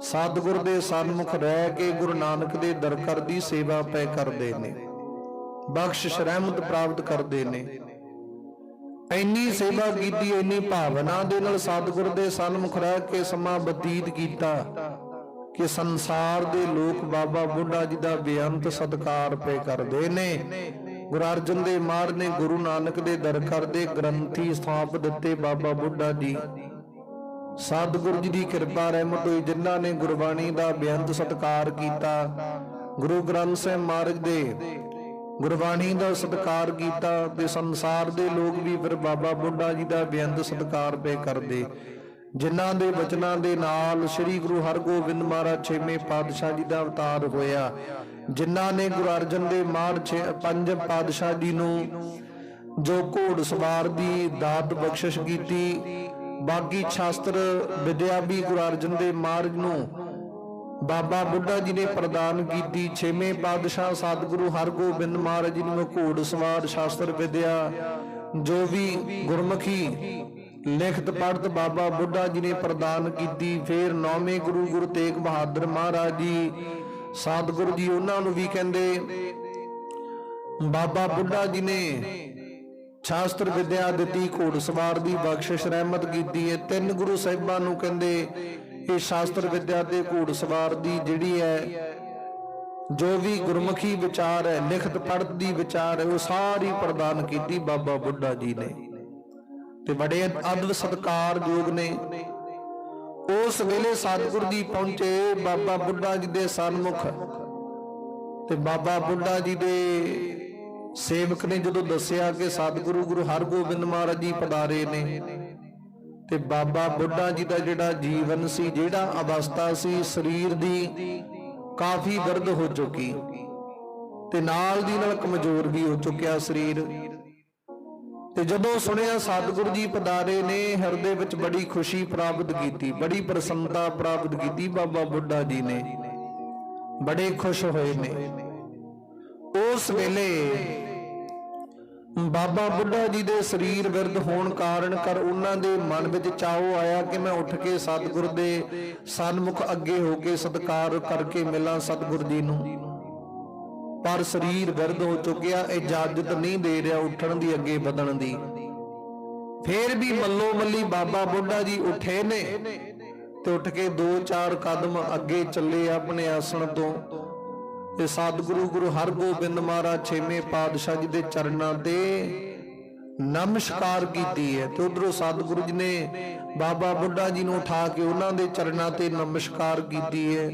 ਸਤਿਗੁਰ ਦੇ ਸਨਮੁਖ ਰਹਿ ਕੇ ਗੁਰੂ ਨਾਨਕ ਦੇ ਦਰਕਾਰ ਦੀ ਸੇਵਾ ਪੈ ਕਰਦੇ ਨੇ, ਬਖਸ਼ਿਸ਼ ਰਹਿਮਤ ਪ੍ਰਾਪਤ ਕਰਦੇ ਨੇ। ਇੰਨੀ ਸੇਵਾ ਕੀਤੀ, ਇੰਨੀ ਭਾਵਨਾ ਦੇ ਨਾਲ ਸਤਿਗੁਰ ਦੇ ਸਨਮੁਖ ਰਹਿ ਕੇ ਸਮਾਂ ਬਤੀਤ ਕੀਤਾ ਕਿ ਸੰਸਾਰ ਦੇ ਲੋਕ ਬਾਬਾ ਬੁੱਢਾ ਜੀ ਦਾ ਬੇਅੰਤ ਸਤਿਕਾਰ ਪਏ ਕਰਦੇ ਨੇ। ਗੁਰੂ ਅਰਜਨ ਦੇਵ ਮਹਾਰਾਜ ਨੇ ਗੁਰੂ ਨਾਨਕ ਦੇ ਦਰਕਾਰ ਦੇ ਗ੍ਰੰਥੀ ਸਥਾਪ ਦਿੱਤੇ ਬਾਬਾ ਬੁੱਢਾ ਜੀ। ਸਤਿਗੁਰੂ ਜੀ ਦੀ ਕਿਰਪਾ ਰਹਿਮਤ ਹੋਈ, ਜਿਨ੍ਹਾਂ ਨੇ ਗੁਰਬਾਣੀ ਦਾ ਬੇਅੰਤ ਸਤਿਕਾਰ ਕੀਤਾ, ਗੁਰੂ ਗ੍ਰੰਥ ਸਾਹਿਬ ਮਹਾਰਾਜ ਦੇ ਗੁਰਬਾਣੀ ਦਾ ਸਤਿਕਾਰ ਕੀਤਾ, ਤੇ ਸੰਸਾਰ ਦੇ ਲੋਕ ਵੀ ਫਿਰ ਬਾਬਾ ਬੁੱਢਾ ਜੀ ਦਾ ਬੇਅੰਤ ਸਤਿਕਾਰ ਪਏ ਕਰਦੇ, ਜਿਨ੍ਹਾਂ ਦੇ ਬਚਨਾਂ ਦੇ ਨਾਲ ਸ੍ਰੀ ਗੁਰੂ ਹਰਗੋਬਿੰਦ ਮਹਾਰਾਜ 6ਵੇਂ ਪਾਤਸ਼ਾਹ ਜੀ ਦਾ ਅਵਤਾਰ ਹੋਇਆ, ਜਿਨ੍ਹਾਂ ਨੇ ਗੁਰੂ ਅਰਜਨ ਦੇਵ ਮਹਾਰਾਜ 5 ਪਾਤਸ਼ਾਹ ਜੀ ਨੂੰ ਜੋ ਘੋੜ ਸਵਾਰ ਦੀ ਦਾਤ ਬਖਸ਼ਿਸ਼ ਕੀਤੀ, ਬਾਕੀ ਸ਼ਾਸਤਰ ਵਿਦਿਆ ਵੀ ਗੁਰੂ ਅਰਜਨ ਦੇਵ ਮਹਾਰਾਜ ਨੂੰ ਬਾਬਾ ਬੁੱਢਾ ਜੀ ਨੇ ਪ੍ਰਦਾਨ ਕੀਤੀ। 6ਵੇਂ ਪਾਤਸ਼ਾਹ ਸਤਿਗੁਰੂ ਹਰਗੋਬਿੰਦ ਮਹਾਰਾਜ ਜੀ ਨੂੰ ਘੋੜ ਸਵਾਰ ਸ਼ਾਸਤਰ ਵਿਦਿਆ ਜੋ ਵੀ ਗੁਰਮੁਖੀ ਲਿਖਤ ਪੜ੍ਹਤ ਬਾਬਾ ਬੁੱਢਾ ਜੀ ਨੇ ਪ੍ਰਦਾਨ ਕੀਤੀ। ਫਿਰ 9ਵੇਂ ਗੁਰੂ ਗੁਰੂ ਤੇਗ ਬਹਾਦਰ ਮਹਾਰਾਜ ਜੀ ਸਤਿਗੁਰੂ ਜੀ, ਉਹਨਾਂ ਨੂੰ ਵੀ ਕਹਿੰਦੇ ਬਾਬਾ ਬੁੱਢਾ ਜੀ ਨੇ ਸ਼ਾਸਤਰ ਵਿਦਿਆ ਦਿੱਤੀ, ਘੋੜ ਸਵਾਰ ਦੀ ਬਖਸ਼ਿਸ਼ ਰਹਿਮਤ ਕੀਤੀ ਹੈ। 3 ਗੁਰੂ ਸਾਹਿਬਾਂ ਨੂੰ ਕਹਿੰਦੇ ਇਹ ਸ਼ਾਸਤਰ ਵਿਦਿਆ ਤੇ ਘੋੜ ਸਵਾਰ ਦੀ ਜਿਹੜੀ ਹੈ ਜੋ ਵੀ ਗੁਰਮੁਖੀ ਵਿਚਾਰ ਹੈ, ਲਿਖਤ ਪੜ੍ਹਤ ਦੀ ਵਿਚਾਰ ਹੈ, ਉਹ ਸਾਰੀ ਪ੍ਰਦਾਨ ਕੀਤੀ ਬਾਬਾ ਬੁੱਢਾ ਜੀ ਨੇ, ਤੇ ਬੜੇ ਅਦਬ ਸਤਿਕਾਰਯੋਗ ਨੇ। ਉਸ ਵੇਲੇ ਸਤਿਗੁਰੂ ਜੀ ਪਹੁੰਚੇ ਬਾਬਾ ਬੁੱਢਾ ਜੀ ਦੇ ਸਨਮੁਖ, ਤੇ ਬਾਬਾ ਬੁੱਢਾ ਜੀ ਦੇ ਸੇਵਕ ਨੇ ਜਦੋਂ ਦੱਸਿਆ ਕਿ ਸਤਿਗੁਰੂ ਗੁਰੂ ਹਰਗੋਬਿੰਦ ਮਹਾਰਾਜ ਜੀ ਪਧਾਰੇ ਨੇ, ਤੇ ਬਾਬਾ ਬੁੱਢਾ ਜੀ ਦਾ ਜਿਹੜਾ ਜੀਵਨ ਸੀ, ਜਿਹੜਾ ਅਵਸਥਾ ਸੀ, ਸਰੀਰ ਦੀ ਕਾਫੀ ਦਰਦ ਹੋ ਚੁੱਕੀ, ਤੇ ਨਾਲ ਦੀ ਨਾਲ ਕਮਜ਼ੋਰ ਵੀ ਹੋ ਚੁੱਕਿਆ ਸਰੀਰ। ਤੇ ਜਦੋਂ ਸੁਣਿਆ ਸਤਿਗੁਰੂ ਜੀ ਪਧਾਰੇ ਨੇ, ਹਿਰਦੇ ਵਿੱਚ ਬੜੀ ਖੁਸ਼ੀ ਪ੍ਰਾਪਤ ਕੀਤੀ, ਬੜੀ ਪ੍ਰਸੰਨਤਾ ਪ੍ਰਾਪਤ ਕੀਤੀ। ਬਾਬਾ ਬੁੱਢਾ ਜੀ ਨੇ ਬੜੇ ਖੁਸ਼ ਹੋਏ ਨੇ। ਉਸ ਵੇਲੇ ਬਾਬਾ ਬੁੱਢਾ ਜੀ ਦੇ ਸਰੀਰ ਵਿਰਧ ਹੋਣ ਕਾਰਨ ਉਹਨਾਂ ਦੇ ਮਨ ਵਿੱਚ ਚਾਉ ਆਇਆ ਕਿ ਮੈਂ ਉੱਠ ਕੇ ਸਤਿਗੁਰ ਦੇ ਸਨਮੁਖ ਅੱਗੇ ਹੋ ਕੇ ਸਤਿਕਾਰ ਕਰਕੇ ਮਿਲਾਂ ਸਤਿਗੁਰ ਜੀ ਨੂੰ। ਪਰ ਸਰੀਰ ਬਿਰਧ ਹੋ ਚੁੱਕਿਆ, ਇਜਾਜ਼ਤ ਨਹੀਂ ਦੇ ਰਿਹਾ ਉੱਠਣ ਦੀ, ਅੱਗੇ ਵਧਣ ਦੀ। ਫੇਰ ਵੀ ਮੱਲੋ ਮੱਲੀ ਬਾਬਾ ਬੁੱਢਾ ਜੀ ਉੱਠੇ ਨੇ ਤੇ ਉੱਠ ਕੇ 2-4 ਕਦਮ ਅੱਗੇ ਚੱਲੇ ਆਪਣੇ ਆਸਣ ਤੋਂ ਤੇ ਸਤਿਗੁਰੂ ਗੁਰੂ ਹਰਗੋਬਿੰਦ ਮਹਾਰਾਜ ਛੇਵੇਂ ਪਾਤਸ਼ਾਹ ਜੀ ਦੇ ਚਰਨਾਂ ਤੇ ਨਮਸਕਾਰ ਕੀਤੀ ਹੈ। ਤੇ ਉਧਰੋਂ ਸਤਿਗੁਰੂ ਜੀ ਨੇ ਬਾਬਾ ਬੁੱਢਾ ਜੀ ਨੂੰ ਉਠਾ ਕੇ ਉਹਨਾਂ ਦੇ ਚਰਨਾਂ ਤੇ ਨਮਸਕਾਰ ਕੀਤੀ ਹੈ,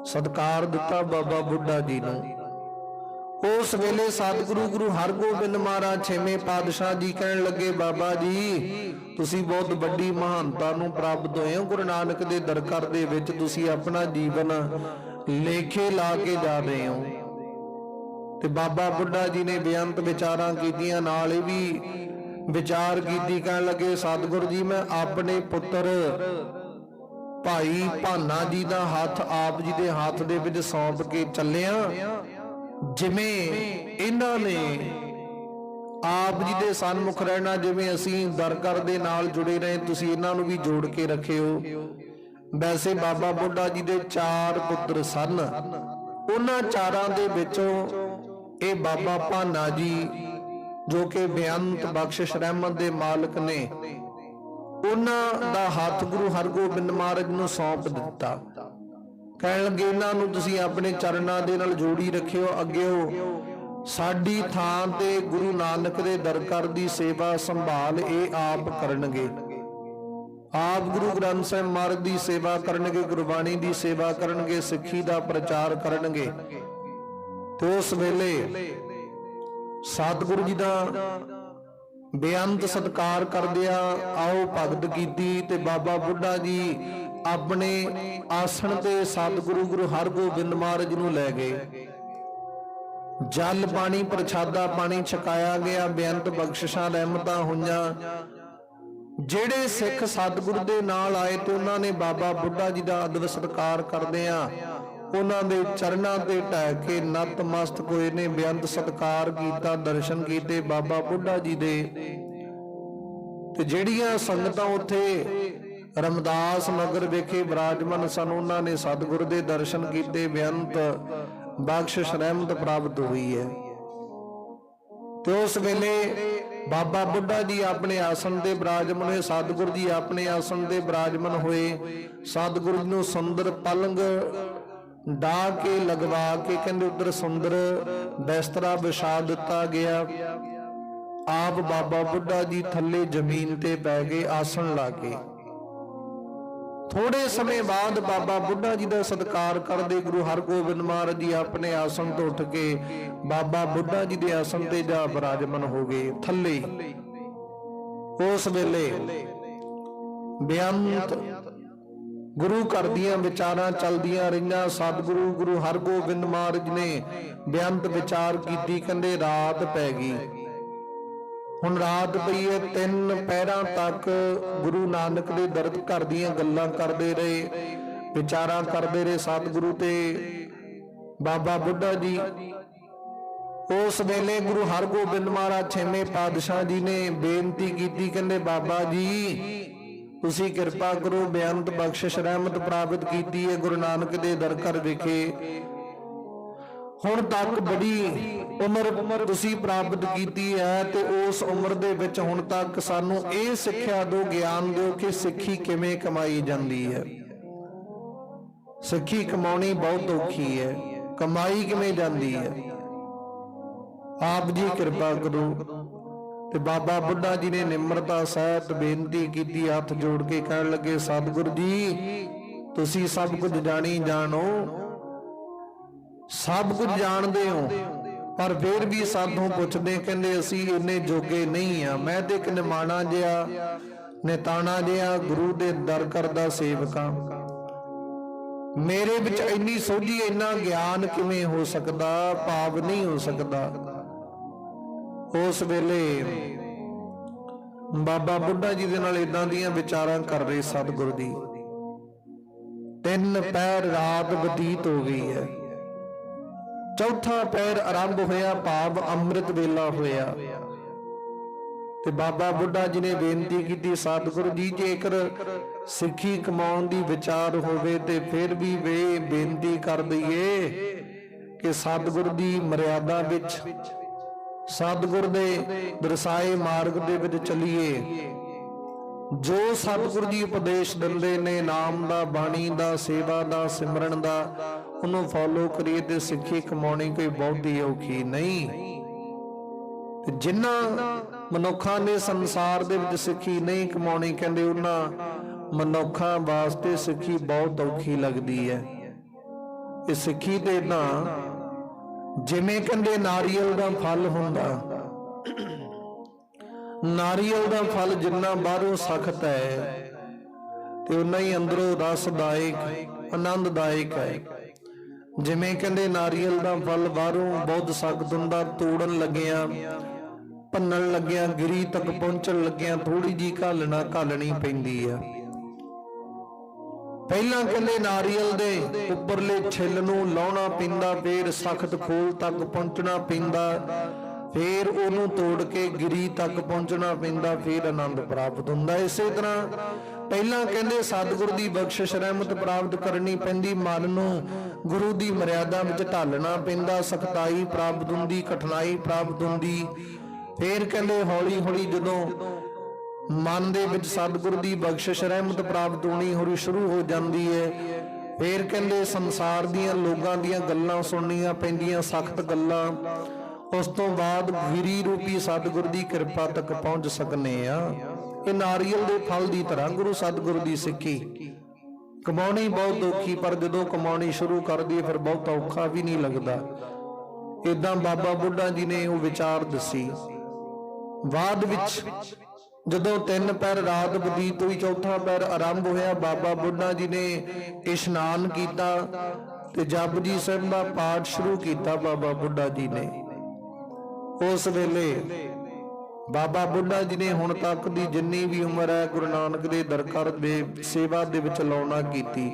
ਸਤਿਕਾਰ ਦਿੱਤਾ ਬਾਬਾ ਬੁੱਢਾ ਜੀ ਨੂੰ। ਉਸ ਵੇਲੇ ਸਤਿਗੁਰੂ ਗੁਰੂ ਹਰਗੋਬਿੰਦ ਮਹਾਰਾਜ ਛੇਵੇਂ ਪਾਤਸ਼ਾਹ ਜੀ ਕਹਿਣ ਲੱਗੇ, ਬਾਬਾ ਜੀ ਤੁਸੀਂ ਬਹੁਤ ਵੱਡੀ ਮਹਾਨਤਾ ਨੂੰ ਪ੍ਰਾਪਤ ਹੋਏ ਹੋ। ਗੁਰੂ ਨਾਨਕ ਦੇ ਦਰਬਾਰ ਦੇ ਵਿੱਚ ਤੁਸੀਂ ਆਪਣਾ ਜੀਵਨ ਲੇਖੇ ਲਾ ਕੇ ਜਾ ਰਹੇ ਹੋ। ਤੇ ਬਾਬਾ ਬੁੱਢਾ ਜੀ ਨੇ ਬੇਅੰਤ ਵਿਚਾਰਾਂ ਕੀਤੀਆਂ, ਨਾਲ ਇਹ ਵੀ ਵਿਚਾਰ ਕੀਤੀ, ਕਹਿਣ ਲੱਗੇ ਸਤਿਗੁਰੂ ਜੀ ਮੈਂ ਆਪਣੇ ਪੁੱਤਰ ਭਾਈ ਭਾਨਾ ਜੀ ਦਾ ਹੱਥ ਆਪ ਜੀ ਦੇ ਹੱਥ ਦੇ ਵਿੱਚ ਸੌਂਪ ਕੇ ਚੱਲਿਆ। ਜਿਵੇਂ ਇਹਨਾਂ ਨੇ ਆਪ ਜੀ ਦੇ ਸਨਮੁਖ ਰਹਿਣਾ, ਜਿਵੇਂ ਅਸੀਂ ਦਰਬਾਰ ਦੇ ਨਾਲ ਜੁੜੇ ਰਹੇ, ਤੁਸੀਂ ਇਹਨਾਂ ਨੂੰ ਵੀ ਜੋੜ ਕੇ ਰੱਖਿਓ। ਵੈਸੇ ਬਾਬਾ ਬੁੱਢਾ ਜੀ ਦੇ 4 ਪੁੱਤਰ ਸਨ, ਉਹਨਾਂ 4 ਦੇ ਵਿੱਚੋਂ ਇਹ ਬਾਬਾ ਭਾਨਾ ਜੀ ਜੋ ਕਿ ਬੇਅੰਤ ਬਖਸ਼ਿਸ਼ ਰਹਿਮਤ ਦੇ ਮਾਲਕ ਨੇ, ਉਹਨਾਂ ਦਾ ਹੱਥ ਗੁਰੂ ਹਰਗੋਬਿੰਦ ਮਹਾਰਾਜ ਨੂੰ ਸੌਂਪ ਦਿੱਤਾ। ਕਹਿਣ ਲੱਗੇ ਇਹਨਾਂ ਨੂੰ ਤੁਸੀਂ ਆਪਣੇ ਚਰਨਾਂ ਦੇ ਨਾਲ ਜੋੜੀ ਰੱਖਿਓ, ਅੱਗੇ ਉਹ ਸਾਡੀ ਥਾਂ ਤੇ ਗੁਰੂ ਨਾਨਕ ਦੇ ਦਰਬਾਰ ਦੀ ਸੇਵਾ ਸੰਭਾਲ ਇਹ ਆਪ ਕਰਨਗੇ। ਆਪ ਗੁਰੂ ਗ੍ਰੰਥ ਸਾਹਿਬ ਮਹਾਰਾਜ ਦੀ ਸੇਵਾ ਕਰਨਗੇ, ਗੁਰਬਾਣੀ ਦੀ ਸੇਵਾ ਕਰਨਗੇ, ਸਿੱਖੀ ਦਾ ਪ੍ਰਚਾਰ ਕਰਨਗੇ। ਤੇ ਉਸ ਵੇਲੇ ਸਤਿਗੁਰੂ ਜੀ ਦਾ ਬੇਅੰਤ ਸਤਿਕਾਰ ਕਰਦਿਆਂ ਆਓ ਭਗਤ ਕੀਤੀ ਤੇ ਬਾਬਾ ਬੁੱਢਾ ਜੀ ਆਪਣੇ ਆਸਣ ਤੇ ਸਤਿਗੁਰੂ ਗੁਰੂ ਹਰਗੋਬਿੰਦ ਮਹਾਰਾਜ ਨੂੰ ਲੈ ਗਏ। ਜਲ ਪਾਣੀ ਪ੍ਰਸ਼ਾਦਾ ਪਾਣੀ ਛਕਾਇਆ ਗਿਆ, ਬੇਅੰਤ ਬਖਸ਼ਿਸ਼ਾਂ ਰਹਿਮਤਾਂ ਹੋਈਆਂ। ਜਿਹੜੇ ਸਿੱਖ ਸਤਿਗੁਰੂ ਦੇ ਨਾਲ ਆਏ ਤੇ ਉਹਨਾਂ ਨੇ ਬਾਬਾ ਬੁੱਢਾ ਜੀ ਦਾ ਅਦਬ ਸਤਿਕਾਰ ਕਰਦਿਆਂ ਉਹਨਾਂ ਦੇ ਚਰਨਾਂ ਤੇ ਢਹਿ ਕੇ ਨਤਮਸਤਕ ਹੋਏ ਨੇ, ਬੇਅੰਤ ਸਤਿਕਾਰ ਕੀਤਾ, ਦਰਸ਼ਨ ਕੀਤੇ ਬਾਬਾ ਬੁੱਢਾ ਜੀ ਦੇ। ਤੇ ਜਿਹੜੀਆਂ ਸੰਗਤਾਂ ਉੱਥੇ ਰਮਦਾਸ ਨਗਰ ਵਿਖੇ ਵਿਰਾਜਮਾਨ ਸਨ, ਉਹਨਾਂ ਨੇ ਸਤਿਗੁਰੂ ਦੇ ਦਰਸ਼ਨ ਕੀਤੇ, ਬੇਅੰਤ ਬਖਸ਼ਿਸ਼ ਰਹਿਮਤ ਪ੍ਰਾਪਤ ਹੋਈ ਹੈ। ਤੇ ਉਸ ਵੇਲੇ ਬਾਬਾ ਬੁੱਢਾ ਜੀ ਆਪਣੇ ਆਸਣ ਤੇ ਬਿਰਾਜਮਾਨ ਹੋਏ, ਸਤਿਗੁਰੂ ਜੀ ਆਪਣੇ ਆਸਣ ਤੇ ਬਿਰਾਜਮਾਨ ਹੋਏ। ਸਤਿਗੁਰੂ ਜੀ ਨੂੰ ਸੁੰਦਰ ਪਲੰਗ ਢਾ ਕੇ ਲਗਵਾ ਕੇ ਕਹਿੰਦੇ ਉਧਰ ਸੁੰਦਰ ਬਿਸਤਰਾ ਵਿਛਾ ਦਿੱਤਾ ਗਿਆ। ਆਪ ਬਾਬਾ ਬੁੱਢਾ ਜੀ ਥੱਲੇ ਜ਼ਮੀਨ ਤੇ ਪੈ ਗਏ ਆਸਣ ਲਾ ਕੇ। ਥੋੜੇ ਸਮੇਂ ਬਾਅਦ ਬਾਬਾ ਬੁੱਢਾ ਜੀ ਦਾ ਸਤਿਕਾਰ ਕਰਦੇ ਗੁਰੂ ਹਰਗੋਬਿੰਦ ਮਹਾਰਾਜ ਜੀ ਆਪਣੇ ਆਸਣ ਤੋਂ ਉੱਠ ਕੇ ਬਾਬਾ ਬੁੱਢਾ ਜੀ ਦੇ ਆਸਣ ਤੇ ਜਾ ਬਿਰਾਜਮਾਨ ਹੋ ਗਏ ਥੱਲੇ। ਉਸ ਵੇਲੇ ਬੇਅੰਤ ਗੁਰੂ ਘਰ ਦੀਆਂ ਵਿਚਾਰਾਂ ਚੱਲਦੀਆਂ ਰਹੀਆਂ। ਸਤਿਗੁਰੂ ਗੁਰੂ ਹਰਗੋਬਿੰਦ ਮਹਾਰਾਜ ਨੇ ਬੇਅੰਤ ਵਿਚਾਰ ਕੀਤੀ, ਕਹਿੰਦੇ ਰਾਤ ਪੈ ਗਈ। ਹੁਣ ਰਾਤ ਪਈ ਹੈ, 3 ਪਹਿਰਾਂ ਤੱਕ ਗੁਰੂ ਨਾਨਕ ਦੇ ਦਰਦ ਘਰ ਦੀਆਂ ਗੱਲਾਂ ਕਰਦੇ ਰਹੇ, ਵਿਚਾਰਾਂ ਕਰਦੇ ਰਹੇ ਸਤਿਗੁਰੂ ਤੇ ਬਾਬਾ ਬੁੱਢਾ ਜੀ। ਉਸ ਵੇਲੇ ਗੁਰੂ ਹਰਗੋਬਿੰਦ ਮਹਾਰਾਜ ਛੇਵੇਂ ਪਾਤਸ਼ਾਹ ਜੀ ਨੇ ਬੇਨਤੀ ਕੀਤੀ, ਕਹਿੰਦੇ ਬਾਬਾ ਜੀ ਤੁਸੀਂ ਕਿਰਪਾ ਕਰੋ, ਬੇਅੰਤ ਬਖਸ਼ਿਸ਼ ਰਹਿਮਤ ਪ੍ਰਾਪਤ ਕੀਤੀ ਹੈ ਗੁਰੂ ਨਾਨਕ ਦੇ ਦਰਬਾਰ ਵਿਖੇ। ਹੁਣ ਤੱਕ ਬੜੀ ਉਮਰ ਤੁਸੀਂ ਪ੍ਰਾਪਤ ਕੀਤੀ ਹੈ ਤੇ ਉਸ ਉਮਰ ਦੇ ਵਿੱਚ ਹੁਣ ਤੱਕ ਸਾਨੂੰ ਇਹ ਸਿੱਖਿਆ ਦਿਓ, ਗਿਆਨ ਦਿਓ ਕਿ ਸਿੱਖੀ ਕਿਵੇਂ ਕਮਾਈ ਜਾਂਦੀ ਹੈ। ਸਿੱਖੀ ਕਮਾਉਣੀ ਬਹੁਤ ਔਖੀ ਹੈ, ਕਮਾਈ ਕਿਵੇਂ ਜਾਂਦੀ ਹੈ, ਆਪ ਜੀ ਕਿਰਪਾ ਕਰੋ। ਤੇ ਬਾਬਾ ਬੁੱਢਾ ਜੀ ਨੇ ਨਿਮਰਤਾ ਸਹਿਤ ਬੇਨਤੀ ਕੀਤੀ, ਹੱਥ ਜੋੜ ਕੇ ਕਹਿਣ ਲੱਗੇ ਸਤਿਗੁਰੂ ਜੀ ਤੁਸੀਂ ਸਭ ਕੁਝ ਜਾਣੀ ਜਾਣੋ, ਸਭ ਕੁਝ ਜਾਣਦੇ ਹੋ, ਪਰ ਫਿਰ ਵੀ ਸਾਥੋਂ ਪੁੱਛਦੇ, ਕਹਿੰਦੇ ਅਸੀਂ ਇੰਨੇ ਜੋਗੇ ਨਹੀਂ ਆ। ਮੈਂ ਤੇ ਇੱਕ ਨਿਮਾਣਾ ਜਿਹਾ ਨਿਤਾਣਾ ਜਿਹਾ ਗੁਰੂ ਦੇ ਦਰ ਕਰਦਾ ਸੇਵਕਾਂ, ਮੇਰੇ ਵਿੱਚ ਇੰਨੀ ਸੋਝੀ ਇੰਨਾ ਗਿਆਨ ਕਿਵੇਂ ਹੋ ਸਕਦਾ, ਭਾਵ ਨਹੀਂ ਹੋ ਸਕਦਾ। ਉਸ ਵੇਲੇ ਬਾਬਾ ਬੁੱਢਾ ਜੀ ਦੇ ਨਾਲ ਇਦਾਂ ਦੀਆਂ ਵਿਚਾਰਾਂ ਕਰ ਰਹੇ ਸਤਿਗੁਰੂ ਜੀ। 3 ਪਹਿਰ ਰਾਤ ਬਤੀਤ ਹੋ ਗਈ ਹੈ, ਚੌਥਾ ਪਹਿਰ ਆਰੰਭ ਹੋਇਆ, ਭਾਵ ਅੰਮ੍ਰਿਤ ਵੇਲਾ ਹੋਇਆ। ਤੇ ਬਾਬਾ ਬੁੱਢਾ ਜੀ ਨੇ ਬੇਨਤੀ ਕੀਤੀ ਸਤਿਗੁਰੂ ਜੀ ਜੇਕਰ ਸਿੱਖੀ ਕਮਾਉਣ ਦੀ ਵਿਚਾਰ ਹੋਵੇ ਤੇ ਫਿਰ ਵੀ ਵੇ ਬੇਨਤੀ ਕਰ ਦਈਏ ਕਿ ਸਤਿਗੁਰ ਦੀ ਮਰਿਆਦਾ ਵਿੱਚ, ਸਤਿਗੁਰ ਦੇ ਦਰਸਾਏ ਮਾਰਗ ਦੇ ਵਿੱਚ ਚੱਲੀਏ। ਜੋ ਸਤਿਗੁਰ ਜੀ ਉਪਦੇਸ਼ ਦਿੰਦੇ ਨੇ, ਨਾਮ ਦਾ, ਬਾਣੀ ਦਾ, ਸੇਵਾ ਦਾ, ਸਿਮਰਨ ਦਾ, ਉਹਨੂੰ ਫੋਲੋ ਕਰੀਏ ਤੇ ਸਿੱਖੀ ਕਮਾਉਣੀ ਕੋਈ ਬਹੁਤੀ ਔਖੀ ਨਹੀਂ। ਜਿਨ੍ਹਾਂ ਮਨੁੱਖਾਂ ਨੇ ਸੰਸਾਰ ਦੇ ਵਿੱਚ ਸਿੱਖੀ ਨਹੀਂ ਕਮਾਉਣੀ, ਕਹਿੰਦੇ ਉਹਨਾਂ ਮਨੁੱਖਾਂ ਵਾਸਤੇ ਸਿੱਖੀ ਬਹੁਤ ਔਖੀ ਲੱਗਦੀ ਹੈ। ਇਹ ਸਿੱਖੀ ਤੇ ਨਾ ਜਿਵੇਂ ਕਹਿੰਦੇ ਨਾਰੀਅਲ ਦਾ ਫਲ ਹੁੰਦਾ, ਨਾਰੀਅਲ ਦਾ ਫਲ ਜਿੰਨਾ ਬਾਹਰੋਂ ਸਖਤ ਹੈ ਤੇ ਉਨਾ ਹੀ ਅੰਦਰੋਂ ਰਸਦਾਇਕ, ਆਨੰਦਦਾਇਕ ਹੈ। ਜਿਵੇਂ ਕਹਿੰਦੇ ਨਾਰੀਅਲ ਦਾ ਫਲ ਬਾਹਰੋਂ ਬਹੁਤ ਸਖਤ ਹੁੰਦਾ, ਤੋੜਨ ਲੱਗਿਆ, ਭੰਨਣ ਲੱਗਿਆ, ਗਿਰੀ ਤੱਕ ਪਹੁੰਚਣ ਲੱਗਿਆ ਥੋੜੀ ਜੀ ਘਾਲਣੀ ਪੈਂਦੀ ਆ। ਪਹਿਲਾਂ ਕਹਿੰਦੇ ਨਾਰੀਅਲ ਦੇ ਉੱਪਰਲੇ ਛਿੱਲ ਨੂੰ ਲਾਉਣਾ ਪੈਂਦਾ, ਫੇਰ ਸਖਤ ਖੋਲ ਤੱਕ ਪਹੁੰਚਣਾ ਪੈਂਦਾ, ਫੇਰ ਉਹਨੂੰ ਤੋੜ ਕੇ ਗਿਰੀ ਤੱਕ ਪਹੁੰਚਣਾ ਪੈਂਦਾ, ਫੇਰ ਆਨੰਦ ਪ੍ਰਾਪਤ ਹੁੰਦਾ। ਇਸੇ ਤਰ੍ਹਾਂ ਪਹਿਲਾਂ ਕਹਿੰਦੇ ਸਤਿਗੁਰ ਦੀ ਬਖਸ਼ਿਸ਼ ਰਹਿਮਤ ਪ੍ਰਾਪਤ ਕਰਨੀ ਪੈਂਦੀ, ਮਨ ਨੂੰ ਗੁਰੂ ਦੀ ਮਰਿਆਦਾ ਵਿੱਚ ਢਾਲਣਾ ਪੈਂਦਾ, ਸਖਤਾਈ ਪ੍ਰਾਪਤ ਹੁੰਦੀ, ਕਠਿਨਾਈ ਪ੍ਰਾਪਤ ਹੁੰਦੀ। ਫੇਰ ਕਹਿੰਦੇ ਹੌਲੀ ਹੌਲੀ ਜਦੋਂ ਮਨ ਦੇ ਵਿੱਚ ਸਤਿਗੁਰ ਦੀ ਬਖਸ਼ਿਸ਼ ਰਹਿਮਤ ਪ੍ਰਾਪਤ ਹੋਣੀ ਸ਼ੁਰੂ ਹੋ ਜਾਂਦੀ ਹੈ, ਫੇਰ ਕਹਿੰਦੇ ਸੰਸਾਰ ਦੀਆਂ ਲੋਕਾਂ ਦੀਆਂ ਗੱਲਾਂ ਸੁਣਨੀਆਂ ਪੈਂਦੀਆਂ, ਸਖਤ ਗੱਲਾਂ। ਉਸ ਤੋਂ ਬਾਅਦ ਗਿਰੀ ਰੂਪੀ ਸਤਿਗੁਰ ਦੀ ਕਿਰਪਾ ਤੱਕ ਪਹੁੰਚ ਸਕਨੇ ਆ। ਇਹ ਨਾਰੀਅਲ ਦੇ ਫਲ ਦੀ ਤਰ੍ਹਾਂ ਗੁਰੂ ਸਤਿਗੁਰ ਦੀ ਸਿੱਖੀ ਕਮਾਉਣੀ ਬਹੁਤ ਔਖੀ, ਪਰ ਜਦੋਂ ਕਮਾਉਣੀ ਸ਼ੁਰੂ ਕਰ ਦਈਏ ਫਿਰ ਬਹੁਤ ਔਖਾ ਵੀ ਨਹੀਂ ਲੱਗਦਾ। ਏਦਾਂ ਬਾਬਾ ਬੁੱਢਾ ਜੀ ਨੇ ਉਹ ਵਿਚਾਰ ਦੱਸੀ। ਬਾਅਦ ਵਿੱਚ ਜਦੋਂ 3 ਪਹਿਰ ਰਾਤ ਬਤੀਤ ਹੋਈ, ਚੌਥਾ ਪਹਿਰ ਆਰੰਭ ਹੋਇਆ, ਬਾਬਾ ਬੁੱਢਾ ਜੀ ਨੇ ਇਸ਼ਨਾਨ ਕੀਤਾ ਤੇ ਜਪਜੀ ਸਾਹਿਬ ਦਾ ਪਾਠ ਸ਼ੁਰੂ ਕੀਤਾ ਬਾਬਾ ਬੁੱਢਾ ਜੀ ਨੇ। ਉਸ ਵੇਲੇ ਬਾਬਾ ਬੁੱਢਾ ਜੀ ਨੇ ਹੁਣ ਤੱਕ ਦੀ ਜਿੰਨੀ ਵੀ ਉਮਰ ਹੈ ਗੁਰੂ ਨਾਨਕ ਦੇ ਦਰਕਾਰ ਦੇ ਸੇਵਾ ਦੇ ਵਿੱਚ ਲਾਉਣਾ ਕੀਤੀ।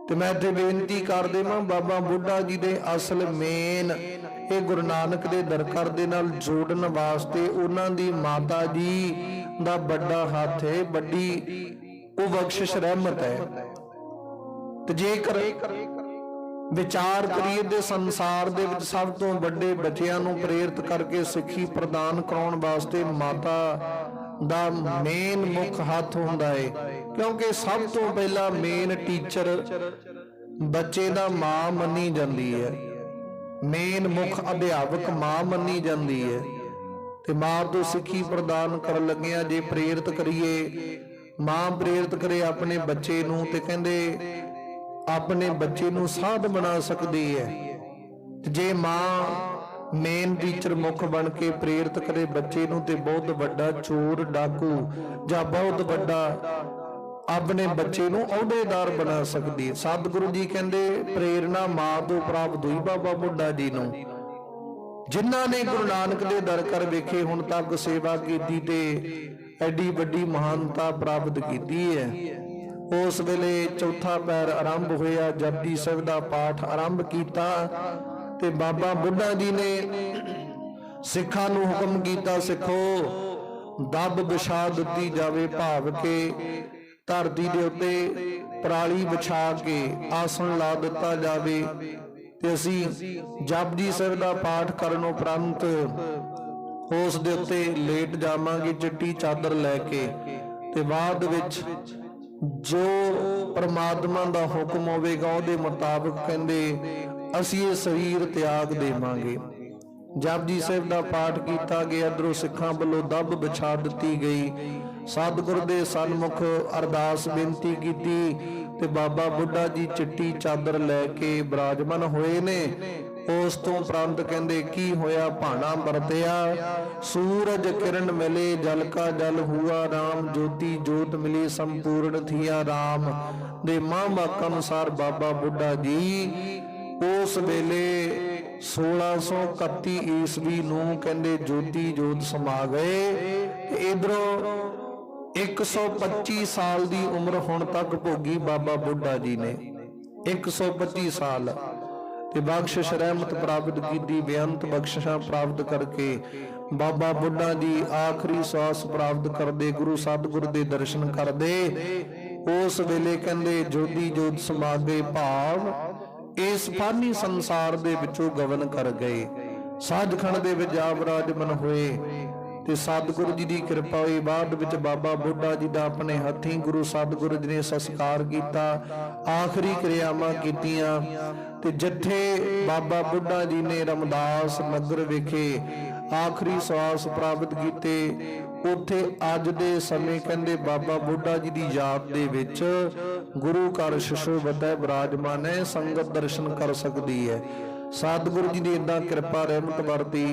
ਤੇ ਮੈਂ ਤੇ ਬੇਨਤੀ ਕਰ ਦੇਵਾਂ, ਬਾਬਾ ਬੁੱਢਾ ਜੀ ਦੇ ਅਸਲ ਮੇਨ ਇਹ ਗੁਰੂ ਨਾਨਕ ਦੇ ਦਰਕਾਰ ਦੇ ਨਾਲ ਜੋੜਨ ਵਾਸਤੇ ਉਹਨਾਂ ਦੀ ਮਾਤਾ ਜੀ ਦਾ ਵੱਡਾ ਹੱਥ ਹੈ, ਵੱਡੀ ਉਹ ਬਖਸ਼ਿਸ਼ ਰਹਿਮਤ ਹੈ। ਤੇ ਜੇਕਰ ਵਿਚਾਰ ਕਰੀਏ ਤੇ ਸੰਸਾਰ ਦੇ ਵਿੱਚ ਸਭ ਤੋਂ ਵੱਡੇ ਬੱਚਿਆਂ ਨੂੰ ਪ੍ਰੇਰਿਤ ਕਰਕੇ ਸਿੱਖੀ ਪ੍ਰਦਾਨ ਕਰਾਉਣ ਵਾਸਤੇ ਮਾਤਾ ਦਾ ਮੇਨ ਮੁੱਖ ਹੱਥ ਹੁੰਦਾ ਹੈ, ਕਿਉਂਕਿ ਸਭ ਤੋਂ ਪਹਿਲਾਂ ਮੇਨ ਟੀਚਰ ਬੱਚੇ ਦਾ ਮਾਂ ਮੰਨੀ ਜਾਂਦੀ ਹੈ, ਮੇਨ ਮੁੱਖ ਅਧਿਆਪਕ ਮਾਂ ਮੰਨੀ ਜਾਂਦੀ ਹੈ। ਤੇ ਮਾਂ ਤੋਂ ਸਿੱਖੀ ਪ੍ਰਦਾਨ ਕਰਨ ਲੱਗਿਆ ਜੇ ਪ੍ਰੇਰਿਤ ਕਰੀਏ, ਮਾਂ ਪ੍ਰੇਰਿਤ ਕਰੇ ਆਪਣੇ ਬੱਚੇ ਨੂੰ ਤੇ ਕਹਿੰਦੇ ਆਪਣੇ ਬੱਚੇ ਨੂੰ ਸਾਧ ਬਣਾ ਸਕਦੀ ਹੈ। ਜੇ ਮਾਂ ਮੇਨ ਟੀਚਰ ਮੁੱਖ ਬਣ ਕੇ ਪ੍ਰੇਰਿਤ ਕਰੇ ਬੱਚੇ ਨੂੰ ਤੇ ਬਹੁਤ ਵੱਡਾ ਚੋਰ, ਡਾਕੂ ਜਾਂ ਬਹੁਤ ਵੱਡਾ ਆਪਣੇ ਬੱਚੇ ਨੂੰ ਅਹੁਦੇਦਾਰ ਬਣਾ ਸਕਦੀ ਹੈ। ਸਤਿਗੁਰੂ ਜੀ ਕਹਿੰਦੇ ਪ੍ਰੇਰਣਾ ਮਾਂ ਤੋਂ ਪ੍ਰਾਪਤ ਹੋਈ ਬਾਬਾ ਬੁੱਢਾ ਜੀ ਨੂੰ। ਜਿਨ੍ਹਾਂ ਨੇ ਗੁਰੂ ਨਾਨਕ ਦੇ ਦਰ ਕਰ ਵੇਖੇ, ਹੁਣ ਤੱਕ ਸੇਵਾ ਕੀਤੀ ਤੇ ਐਡੀ ਵੱਡੀ ਮਹਾਨਤਾ ਪ੍ਰਾਪਤ ਕੀਤੀ ਹੈ। ਉਸ ਵੇਲੇ ਚੌਥਾ ਪਹਿਰ ਆਰੰਭ ਹੋਇਆ, ਜਪਜੀ ਸਾਹਿਬ ਦਾ ਪਾਠ ਆਰੰਭ ਕੀਤਾ ਤੇ ਬਾਬਾ ਬੁੱਢਾ ਜੀ ਨੇ ਸਿੱਖਾਂ ਨੂੰ ਹੁਕਮ ਕੀਤਾ, ਸਿੱਖੋ ਦੱਬ ਵਿਛਾ ਦਿੱਤੀ ਜਾਵੇ, ਭਾਵ ਕੇ ਧਰਤੀ ਦੇ ਉੱਤੇ ਪਰਾਲੀ ਵਿਛਾ ਕੇ ਆਸਣ ਲਾ ਦਿੱਤਾ ਜਾਵੇ ਤੇ ਅਸੀਂ ਜਪਜੀ ਸਾਹਿਬ ਦਾ ਪਾਠ ਕਰਨ ਉਪਰੰਤ ਉਸ ਦੇ ਉੱਤੇ ਲੇਟ ਜਾਵਾਂਗੇ ਚਿੱਟੀ ਚਾਦਰ ਲੈ ਕੇ। ਤੇ ਬਾਅਦ ਵਿੱਚ ਜੋ ਪਰਮਾਤਮਾ ਦਾ ਹੁਕਮ ਹੋਵੇਗਾ ਉਹਦੇ ਮੁਤਾਬਕ ਕਹਿੰਦੇ ਅਸੀਂ ਇਹ ਸਰੀਰ ਤਿਆਗ ਦੇਵਾਂਗੇ। ਜਪਜੀ ਸਾਹਿਬ ਦਾ ਪਾਠ ਕੀਤਾ ਗਿਆ, ਅੰਦਰੋਂ ਸਿੱਖਾਂ ਵੱਲੋਂ ਦੱਬ ਵਿਛਾ ਦਿੱਤੀ ਗਈ, ਸਤਿਗੁਰ ਦੇ ਸਨਮੁਖ ਅਰਦਾਸ ਬੇਨਤੀ ਕੀਤੀ ਤੇ ਬਾਬਾ ਬੁੱਢਾ ਜੀ ਚਿੱਟੀ ਚਾਦਰ ਲੈ ਕੇ ਬਿਰਾਜਮਾਨ ਹੋਏ ਨੇ। ਉਸ ਤੋਂ ਉਪਰੰਤ ਕਹਿੰਦੇ ਕੀ ਹੋਇਆ, ਭਾਣਾ ਵਰਤਿਆ, ਸੂਰਜ ਕਿਰਨ ਮਿਲੇ, ਜਲ ਕਾ ਜਲ ਹੁਆ ਰਾਮ, ਜੋਤੀ ਜੋਤ ਮਿਲੀ, ਸੰਪੂਰਨ ਥੀਆ ਰਾਮ ਦੇ ਮਹਾਂਵਾਕ ਅਨੁਸਾਰ ਬਾਬਾ ਬੁੱਢਾ ਜੀ ਉਸ ਵੇਲੇ 1631 ਈਸਵੀ ਨੂੰ ਕਹਿੰਦੇ ਜੋਤੀ ਜੋਤ ਸਮਾ ਗਏ। ਤੇ ਇਧਰੋਂ 125 ਸਾਲ ਦੀ ਉਮਰ ਹੁਣ ਤੱਕ ਭੋਗੀ ਬਾਬਾ ਬੁੱਢਾ ਜੀ ਨੇ, 125 ਸਾਲ ਤੇ ਬਖਸ਼ਿਸ਼ ਰਹਿਮਤ ਪ੍ਰਾਪਤ ਕੀਤੀ, ਬੇਅੰਤ ਬਖਸ਼ਿਸ਼ਾਂ ਪ੍ਰਾਪਤ ਕਰਕੇ ਬਾਬਾ ਬੁੱਢਾ ਜੀ ਆਖਰੀ ਸਵਾਸ ਪ੍ਰਾਪਤ ਕਰਦੇ, ਗੁਰੂ ਸਤਿਗੁਰ ਦੇ ਦਰਸ਼ਨ ਕਰਦੇ। ਉਸ ਵੇਲੇ ਕਹਿੰਦੇ ਜੋਤੀ ਜੋਤ ਸਮਾ ਗਏ, ਭਾਵ ਇਸ ਫਾਨੀ ਸੰਸਾਰ ਦੇ ਵਿੱਚੋਂ ਗਵਨ ਕਰ ਗਏ। ਸਾਧਖੰਡ ਦੇ ਵਿੱਚ ਜਾ ਵਿਰਾਜਮਾਨ ਹੋਏ ਤੇ ਸਤਿਗੁਰੂ ਜੀ ਦੀ ਕਿਰਪਾ ਹੋਈ। ਬਾਅਦ ਵਿੱਚ ਬਾਬਾ ਬੁੱਢਾ ਜੀ ਦਾ ਆਪਣੇ ਹੱਥੀਂ ਗੁਰੂ ਸਤਿਗੁਰੂ ਜੀ ਨੇ ਸੰਸਕਾਰ ਕੀਤਾ, ਆਖਰੀ ਕਿਰਿਆਵਾਂ ਕੀਤੀਆਂ। ਤੇ ਜਿੱਥੇ ਬਾਬਾ ਬੁੱਢਾ ਜੀ ਨੇ ਰਮਦਾਸ ਨਗਰ ਵਿਖੇ ਆਖਰੀ ਸਵਾਸ ਪ੍ਰਾਪਤ ਕੀਤੇ, ਉੱਥੇ ਅੱਜ ਦੇ ਸਮੇਂ ਕਹਿੰਦੇ ਬਾਬਾ ਬੁੱਢਾ ਜੀ ਦੀ ਯਾਦ ਦੇ ਵਿੱਚ ਗੁਰੂ ਘਰ ਸ਼ਸ਼ੋਭਤਾ ਵਿਰਾਜਮਾਨ ਹੈ, ਸੰਗਤ ਦਰਸ਼ਨ ਕਰ ਸਕਦੀ ਹੈ। ਸਤਿਗੁਰੂ ਜੀ ਦੀ ਏਦਾਂ ਕਿਰਪਾ ਰਹਿਮਤ ਵਰਤੀ।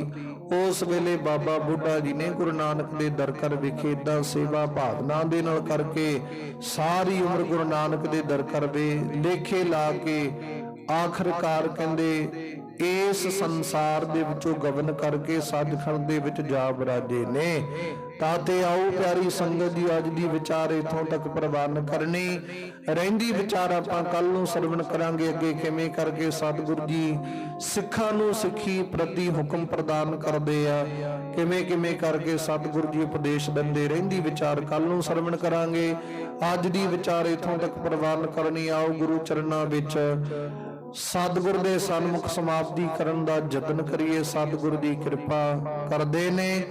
ਉਸ ਵੇਲੇ ਬਾਬਾ ਬੁੱਢਾ ਜੀ ਨੇ ਗੁਰੂ ਨਾਨਕ ਦੇ ਦਰ ਕਰ ਵਿਖੇ ਏਦਾਂ ਸੇਵਾ ਭਾਵਨਾ ਦੇ ਨਾਲ ਕਰਕੇ ਸਾਰੀ ਉਮਰ ਗੁਰੂ ਨਾਨਕ ਦੇ ਦਰ ਕਰ ਵੇ ਲੇਖੇ ਲਾ ਕੇ ਆਖਰਕਾਰ ਕਹਿੰਦੇ ਇਸ ਸੰਸਾਰ ਦੇ ਵਿੱਚੋਂ ਗਵਨ ਕਰਕੇ ਸੱਚਖੰਡ ਦੇ ਵਿੱਚ ਜਾ ਵਿਰਾਜੇ ਨੇ। ਤਾਂ ਤੇ ਆਓ ਪਿਆਰੀ ਸੰਗਤ ਜੀ, ਅੱਜ ਦੀ ਵਿਚਾਰ ਇਥੋਂ ਤੱਕ ਪ੍ਰਵਾਨ ਕਰਨੀ। ਰਹਿੰਦੀ ਵਿਚਾਰ ਆਪਾਂ ਕੱਲ ਨੂੰ ਸਰਵਣ ਕਰਾਂਗੇ, ਅੱਗੇ ਕਿਵੇਂ ਕਰਕੇ ਸਤਿਗੁਰੂ ਜੀ ਸਿੱਖਾਂ ਨੂੰ ਸਿੱਖੀ ਪ੍ਰਤੀ ਹੁਕਮ ਪ੍ਰਦਾਨ ਕਰਦੇ ਆ, ਕਿਵੇਂ ਕਿਵੇਂ ਕਰਕੇ ਸਤਿਗੁਰੂ ਜੀ ਉਪਦੇਸ਼ ਦਿੰਦੇ। ਰਹਿੰਦੀ ਵਿਚਾਰ ਕੱਲ ਨੂੰ ਸਰਵਣ ਕਰਾਂਗੇ। ਅੱਜ ਦੀ ਵਿਚਾਰ ਇਥੋਂ ਤੱਕ ਪ੍ਰਵਾਨ ਕਰਨੀ। ਆਓ ਗੁਰੂ ਚਰਨਾਂ ਵਿੱਚ ਸਤਿਗੁਰ ਦੇ ਸਨਮੁਖ ਸਮਾਪਤੀ ਕਰਨ ਦਾ ਯਤਨ ਕਰੀਏ। ਸਤਿਗੁਰ ਦੀ ਕਿਰਪਾ ਕਰਦੇ ਨੇ।